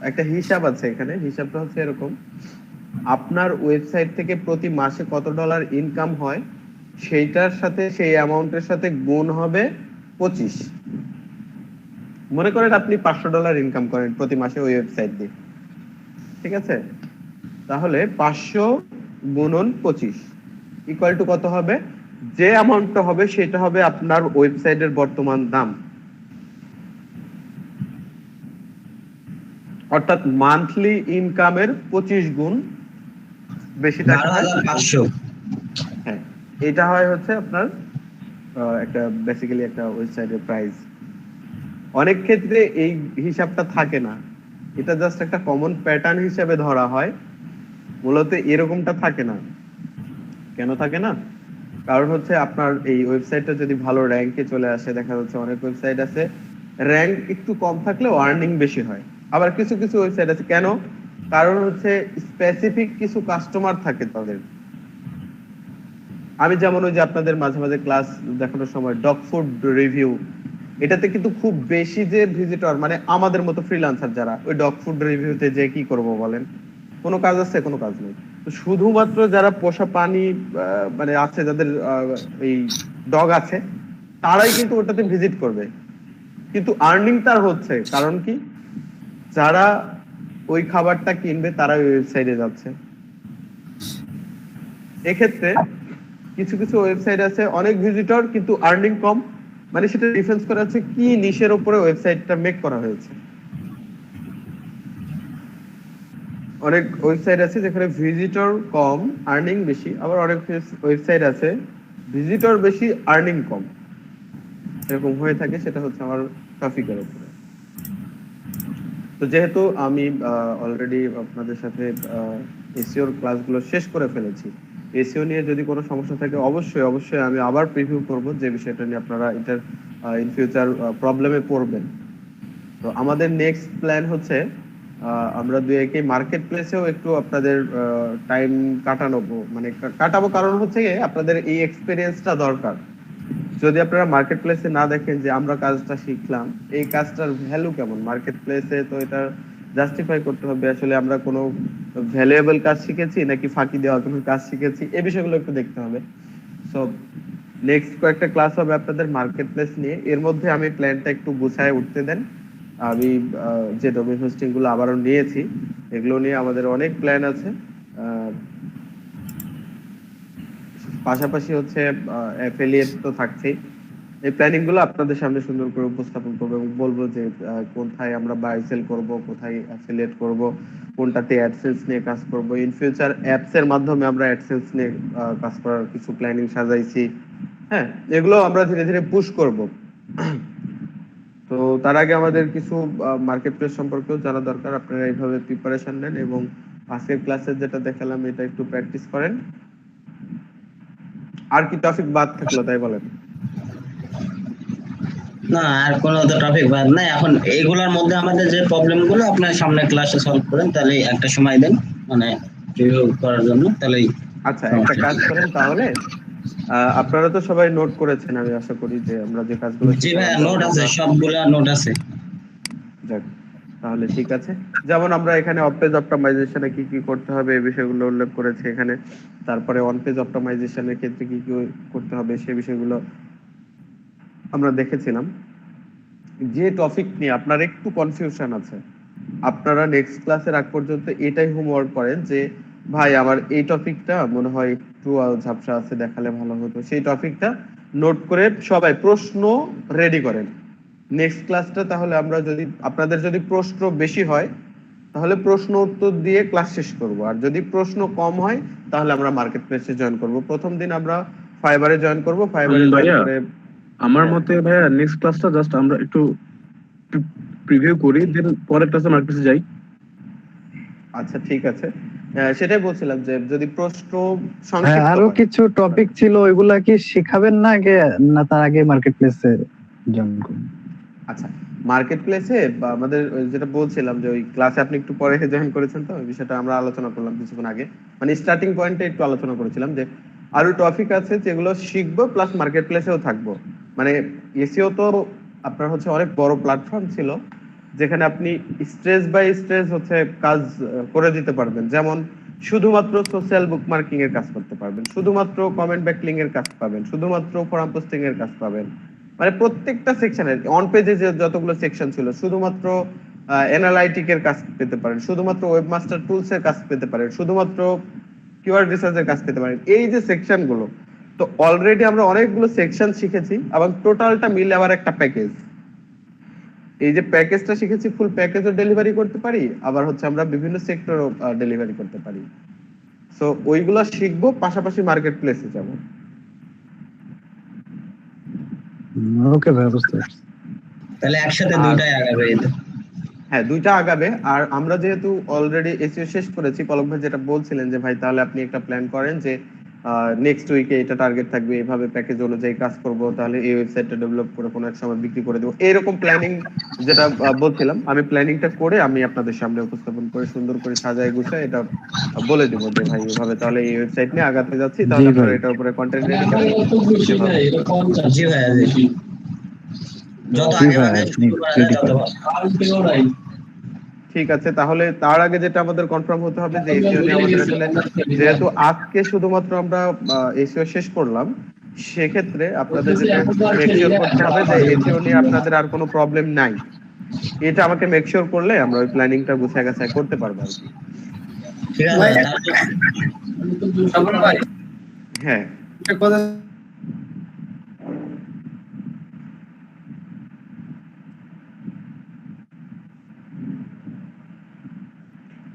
একটা হিসাব আছে এখানে। হিসাবটা হচ্ছে এরকম, আপনার ওয়েবসাইট থেকে প্রতি মাসে কত ডলার ইনকাম হয় সেইটার সাথে, সেই অ্যামাউন্টের সাথে গুণ হবে 25। মনে করেন আপনি $500 ইনকাম করেন প্রতি মাসে ওই ওয়েবসাইট দিয়ে, ঠিক আছে? তাহলে 500 গুণন 25 ইকুয়াল টু কত হবে? যে অ্যামাউন্টটা হবে সেটা হবে আপনার ওয়েবসাইটের বর্তমান দাম, অর্থাৎ মান্থলি ইনকামের 25 গুণ বেশি টাকা হয়। 12,500। হ্যাঁ, এটা হয় হচ্ছে আপনার একটা বেসিক্যালি একটা ওয়েবসাইটের প্রাইস। অনেক ক্ষেত্রে এই হিসাবটা থাকে না, এটা জাস্ট একটা কমন প্যাটার্ন হিসেবে ধরা হয়, মূলত এরকমটা থাকে না। কেন থাকে না? কারণ হচ্ছে আপনার এই ওয়েবসাইটটা যদি ভালো র্যাঙ্কে চলে আসে, দেখা যাচ্ছে অনেক ওয়েবসাইট আছে র্যাঙ্ক একটু কম থাকলেও আর্নিং বেশি হয়। আবার কিছু কিছু ওয়েবসাইট আছে, কেন? কারণ হচ্ছে স্পেসিফিক কিছু কাস্টমার থাকে তাদের। আমি যেমন ওই যে আপনাদের মাঝে মাঝে ক্লাস দেখানোর সময় ডগ ফুড রিভিউ, এটাতে কিন্তু খুব বেশি যে ভিজিটর, মানে আমাদের মতো ফ্রিল্যান্সার যারা ওই ডগ ফুড রিভিউতে যে কি করব বলেন, কোনো কাজ আছে? কোনো কাজ নেই। তো শুধুমাত্র যারা পোষা প্রাণী মানে আছে, যাদের এই ডগ আছে, তারাই কিন্তু ওটাতে ভিজিট করবে, কিন্তু আর্নিং তার হচ্ছে। কারণ কি? যারা ওই খাবারটা কিনবে তারা ওই ওয়েবসাইটে যাচ্ছে। এক্ষেত্রে কিছু কিছু ওয়েবসাইট আছে অনেক ভিজিটর কিন্তু আর্নিং কম, মানে সেটা ডিফেন্স করা আছে কি নিশের উপরে ওয়েবসাইটটা মেক করা হয়েছে। অনেক ওয়েবসাইট আছে যেখানে ভিজিটর কম আর্নিং বেশি, আবার অনেক ওয়েবসাইট আছে ভিজিটর বেশি আর্নিং কম। এরকম হয়ে থাকে, সেটা হচ্ছে আমার টপিকের উপরে। তো যেহেতু আমি অলরেডি আপনাদের সাথে এসইওর ক্লাসগুলো শেষ করে ফেলেছি, এসইও নিয়ে যদি কোনো সমস্যা থাকে অবশ্যই অবশ্যই আমি আবার প্রিভিউ করব, যে বিষয়টা নিয়ে আপনারা এটার ইন ফিউচার প্রবলেমে পড়বেন। তো আমাদের নেক্সট প্ল্যান হচ্ছে আমরা দুই একে মার্কেট প্লেসেও একটু আপনাদের টাইম কাটাবো, কারণ হচ্ছে আপনাদের এই এক্সপেরিয়েন্সটা দরকার। যদি আপনারা মার্কেট প্লেসে না দেখেন যে আমরা কাজটা শিখলাম, এই কাজটার ভ্যালু কেমন মার্কেট প্লেসে, তো এটা জাস্টিফাই করতে হবে আসলে আমরা কোনো ভ্যালুয়েবল কাজ শিখেছি নাকি ফাঁকি দেওয়া কোনো কাজ শিখেছি, এই বিষয়গুলো একটু দেখতে হবে। সো নেক্সট কয়েকটা ক্লাস হবে আপনাদের মার্কেট প্লেস নিয়ে। এর মধ্যে আমি প্ল্যানটা একটু গুছায় উঠতে দেন। আমি যে ডোমেইন হোস্টিং গুলো আবারও নিয়েছি, এগুলো নিয়ে আমাদের অনেক প্ল্যান আছে। পাশাপাশি হচ্ছে অ্যাফিলিয়েট তো থাকছেই। এই প্ল্যানিং গুলো আপনাদের সামনে সুন্দর করে উপস্থাপন করবো এবং বলবো যে কোথায় আমরা বাই সেল করবো, কোথায় অ্যাফিলিয়েট করবো, কোনটাতে অ্যাডসেন্স নিয়ে কাজ করবো। ইন ফিউচার অ্যাপস এর মাধ্যমে আমরা অ্যাডসেন্স নিয়ে কাজ করার কিছু প্ল্যানিং সাজাইছি। হ্যাঁ, এগুলো আমরা ধীরে ধীরে পুশ করব। তো তার আগে আমাদের কিছু মার্কেট প্লেস সম্পর্কেও জানা দরকার। আপনারা এইভাবে প্রিপারেশন নেন এবং আজকের ক্লাসে যেটা দেখালাম এটা একটু প্র্যাকটিস করেন। আর কি টপিক বাদ থাকলো তাই বলেন? না, আর কোনো তো টপিক বাদ নাই। এখন এইগুলোর মধ্যে আমাদের যে প্রবলেম গুলো আপনার সামনে ক্লাসে সলভ করেন, তাহলে একটা সময় দেন মানে রিভিউ করার জন্য, তাহলেই। আচ্ছা, একটা কাজ করেন তাহলে, আপনারা তো সবাই নোট করেছেন, আমি আশা করি যে আমরা যে কাজগুলো জি শিখলাম। ভাই, নোট আছে, সবগুলা নোট আছে। যাক, তাহলে ঠিক আছে। যেমন আমরা এখানে অফ পেজ অপটিমাইজেশনে কি কি করতে হবে এই বিষয়গুলো উল্লেখ করেছি এখানে। তারপরে অন পেজ অপটিমাইজেশনের ক্ষেত্রে কি কি করতে হবে সেই বিষয়গুলো আমরা দেখেছিলাম। যে টপিক নিয়ে আপনার একটু কনফিউশন আছে, আপনারা নেক্সট ক্লাসের আগ পর্যন্ত এটাই হোমওয়ার্ক করেন যে ভাই আমার এই টপিকটা মনে হয় একটু ঝাপসা আছে, দেখালে ভালো হতো। সেই টপিকটা নোট করে সবাই প্রশ্ন রেডি করেন। নেক্সট ক্লাসটা তাহলে আমরা যদি আপনাদের যদি প্রশ্ন বেশি হয় তাহলে প্রশ্ন উত্তর দিয়ে ক্লাস শেষ করব, আর যদি প্রশ্ন কম হয় তাহলে আমরা মার্কেট প্লেসে জয়েন করব। প্রথম দিন আমরা ফাইবারে জয়েন করব, ফাইবারে জয়েন ভাইয়া, করে আমার হ্যাঁ। মতে ভাইয়া নেক্সট ক্লাসটা জাস্ট আমরা একটু প্রিভিউ করি, দেন পরের ক্লাসে মার্কেটে যাই। আচ্ছা ঠিক আছে, সেটাই বলছিলাম যে যদি প্রশ্ন হ্যাঁ, সংক্ষিপ্ত আরো হয়। কিছু টপিক ছিল, ওইগুলা কি শিখাবেন না আগে, না তার আগে মার্কেট প্লেসে জয়েন করুন? আচ্ছা, মার্কেট প্লেসে আমাদের ওই যেটা বলছিলাম যে ওই ক্লাসে আপনি একটু পরে জয়েন করেছেন, তো ওই বিষয়টা আমরা আলোচনা করলাম কিছুক্ষণ আগে, মানে স্টার্টিং পয়েন্টে একটু আলোচনা করেছিলাম যে আরো টপিক আছে যেগুলো শিখবো প্লাস মার্কেট প্লেসেও থাকবো। মানে এসিও তো আপনার হচ্ছে অনেক বড় প্ল্যাটফর্ম ছিল যেখানে আপনি স্ট্রেস বাই স্ট্রেস হচ্ছে কাজ করে দিতে পারবেন। যেমন শুধুমাত্র সোশ্যাল বুকমার্কিং এর কাজ করতে পারবেন, শুধুমাত্র কমেন্ট ব্যাকলিং এর কাজ পাবেন, শুধুমাত্র ফোরাম পোস্টিং এর কাজ পাবেন। মানে প্রত্যেকটা সেকশনের অন পেজে যে যতগুলো সেকশন ছিল শুধুমাত্র অ্যানালাইটিকের কাজ পেতে পারেন, শুধুমাত্র ওয়েবমাস্টার টুলস এর কাজ পেতে পারেন, শুধুমাত্র কিওয়ার্ড রিসার্চের কাজ পেতে পারেন। এই যে সেকশন গুলো, তো অলরেডি আমরা অনেকগুলো সেকশন শিখেছি এবং টোটালটা মিলে আবার একটা প্যাকেজ। এই যে প্যাকেজটা শিখেছি ফুল প্যাকেজও ডেলিভারি করতে পারি, আবার হচ্ছে আমরা বিভিন্ন সেক্টরও ডেলিভারি করতে পারি। সো ওইগুলো শিখবো, পাশাপাশি মার্কেট প্লেসে যাবো। ওকে ভাই, বুঝতে পারছি। তাহলে একসাথে আর দুইটাই আগাবে এই তো। হ্যাঁ, দুইটা আগাবে। আর আমরা যেহেতু অলরেডি এসইও শেষ করেছি, পলক ভাই যেটা বলছিলেন যে ভাই তাহলে আপনি একটা প্ল্যান করেন যে নেক্সট উইকে এটা টার্গেট থাকবে, এভাবে প্যাকেজ অনুযায়ী কাজ করব, তাহলে এই ওয়েবসাইটটা ডেভেলপ করে কোনো এক সময় বিক্রি করে দেবো, এরকম প্ল্যানিং যেটা বলছিলাম, আমি প্ল্যানিংটা করে আমি আপনাদের সামনে উপস্থাপন করে সুন্দর করে সাজায় গুছায় এটা বলে দিব যে ভাই এভাবে তাহলে এই ওয়েবসাইট নিয়ে আগাতে যাচ্ছি, জি তাহলে আপনারা ভাই। এটার উপরে কন্টেন্ট রেডি করেন। এভাবে জি ভাইয়া, জি। যত জি আগে ভাই, ভাগে আপনি শুরু করা যায় রেডি তত করেন। ভালো। ঠিক আছে, তাহলে তার আগে যেটা আমাদের কনফার্ম হতে হবে যে এসইও নিয়ে আমাদের আসলে, যেহেতু আজকে শুধুমাত্র আমরা এসইও শেষ করলাম, সেক্ষেত্রে আপনাদের যেটা মেক শিওর করতে হবে যে এসইও নিয়ে আপনাদের আর কোনো প্রবলেম নাই। এটা আমাকে মেক শিওর করলে আমরা ওই প্ল্যানিংটা গুছায় গাছায় করতে পারবো আর কি। ঠিক আছে ভাই, তাহলে হ্যাঁ,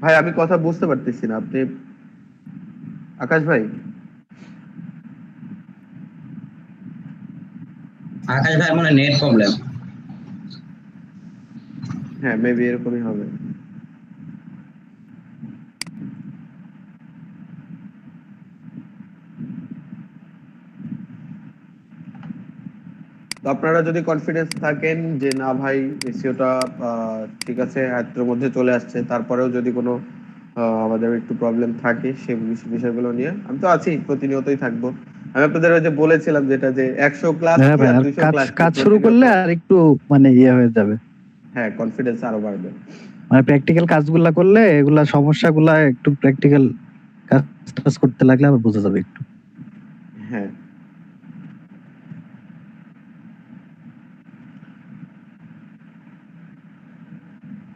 ভাই আমি কথা বুঝতে পারতেছি না, আপনি আকাশ ভাই? আকাশ ভাই মনে নেট প্রবলেম। হ্যাঁ, মেবি এরকমই হবে। তো আপনারা যদি কনফিডেন্স থাকেন যে না ভাই এসইওটা ঠিক আছে আয়ত্তের মধ্যে চলে আসছে, তারপরেও যদি কোনো আমাদের একটু প্রবলেম থাকে সেই বিষয়গুলো নিয়ে আমি তো আছি, প্রতিনিয়তই থাকবো। আমি আপনাদের ওই যে বলেছিলাম যেটা যে 100 ক্লাস হ্যাঁ কি ভাই, আর আর 200 কাজ ক্লাস কি, কাজ শুরু প্রতিনিয়ত করলে আর একটু মানে হয়ে যাবে, হ্যাঁ কনফিডেন্স আরো বাড়বে। মানে প্র্যাকটিক্যাল কাজগুলা করলে এগুলা সমস্যাগুলা একটু প্র্যাকটিক্যাল কাজ টাজ করতে লাগলে আবার বোঝা যাবে একটু। হ্যাঁ,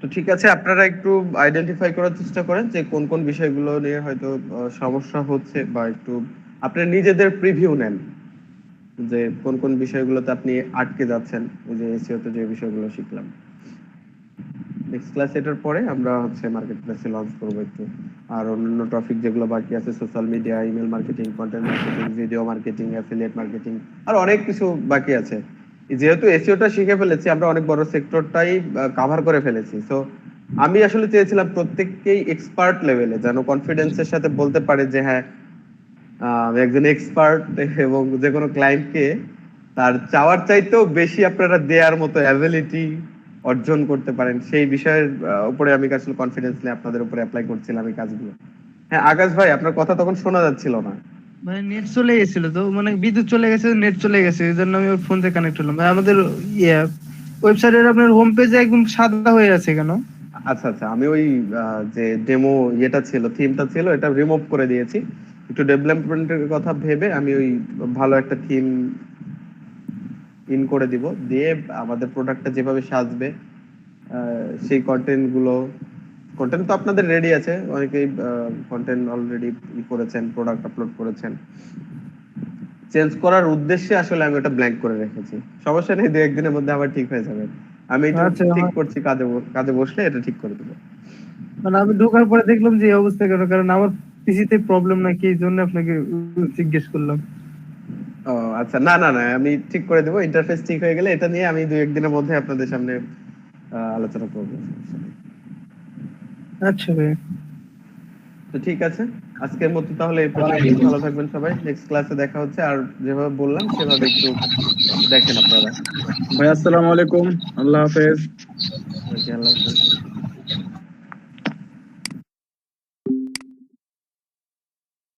তো ঠিক আছে, আপনারা একটু আইডেন্টিফাই করার চেষ্টা করেন যে কোন কোন বিষয়গুলো নিয়ে হয়তো সমস্যা হচ্ছে, বা একটু আপনারা নিজেদের প্রিভিউ নেন যে কোন কোন বিষয়গুলোতে আপনি আটকে যাচ্ছেন, ওই যে এসইও তে যে বিষয়গুলো শিখলাম। নেক্সট ক্লাস এটার পরে আমরা হচ্ছে মার্কেট প্লেসে লঞ্চ করব একটু, আর অন্যান্য টপিক যেগুলো বাকি আছে, social media, email marketing, content marketing, video marketing, affiliate marketing, আর অনেক কিছু বাকি আছে। যেহেতু এসইওটা শিখে ফেলেছি আমরা, অনেক বড় সেক্টরটাই কভার করে ফেলেছি। সো আমি আসলে চেয়েছিলাম প্রত্যেককেই এক্সপার্ট লেভেলে যেন কনফিডেন্সের সাথে বলতে পারে যে হ্যাঁ আমি একজন এক্সপার্ট, এবং যে কোনো ক্লায়েন্টকে তার চাওয়ার চাইতেও বেশি আপনারা দেওয়ার মতো অ্যাবিলিটি অর্জন করতে পারেন, সেই বিষয়ের উপরে আমি আসলে কনফিডেন্স নিয়ে আপনাদের উপরে অ্যাপ্লাই করছিলাম এই কাজগুলো। হ্যাঁ আকাশ ভাই, আপনার কথা তখন শোনা যাচ্ছিল না। মানে নেট চলে গেছিল, তো মানে বিদ্যুৎ চলে গেছে, নেট চলে গেছে, এই জন্য আমি ওর ফোন থেকে কানেক্ট হলাম। আর আমাদের ওয়েবসাইটের আপনার হোম পেজে একদম সাদা হয়ে আছে কেন? আচ্ছা আচ্ছা, আমি ওই যে ডেমো ইয়েটা ছিল, থিমটা ছিল, এটা রিমুভ করে দিয়েছি। একটু ডেভেলপমেন্টের কথা ভেবে আমি ওই ভালো একটা থিম ইন করে দিব, দিয়ে আমাদের প্রোডাক্টটা যেভাবে সাজবে সেই কন্টেন্ট তো আপনাদের রেডি আছে, অনেকেই কন্টেন্ট অলরেডি করেছেন, প্রোডাক্ট আপলোড করেছেন। চেঞ্জ করার উদ্দেশ্যে আসলে আমি ওটা ব্ল্যাঙ্ক করে রেখেছি। সমস্যা নেই, 2-1 দিনের মধ্যে আবার ঠিক হয়ে যাবে। আমি এটা আচ্ছা, ঠিক আমার- করছি, কাজে বসলে এটা ঠিক করে দেবো। মানে আমি ঢোকার পরে দেখলাম যে এই অবস্থা কেন, কারণ আমার পিসিতে প্রবলেম নাকি, এই জন্য আপনাকে জিজ্ঞেস করলাম। ও আচ্ছা, না না না, আমি ঠিক করে দেবো। ইন্টারফেস ঠিক হয়ে গেলে এটা নিয়ে আমি 2-1 দিনের মধ্যে আপনাদের সামনে আলোচনা করবো। সমস্যা নেই। আচ্ছা ভাই, তো ঠিক আছে, আজকের মতো তাহলে এই পর্যন্তই। ভালো থাকবেন সবাই, নেক্সট ক্লাসে দেখা হচ্ছে। আর যেভাবে বললাম সেভাবে একটু দেখেন আপনারা। ভাই আসসালামু আলাইকুম, আল্লাহ হাফেজ। ওকে, আল্লাহ হাফেজ।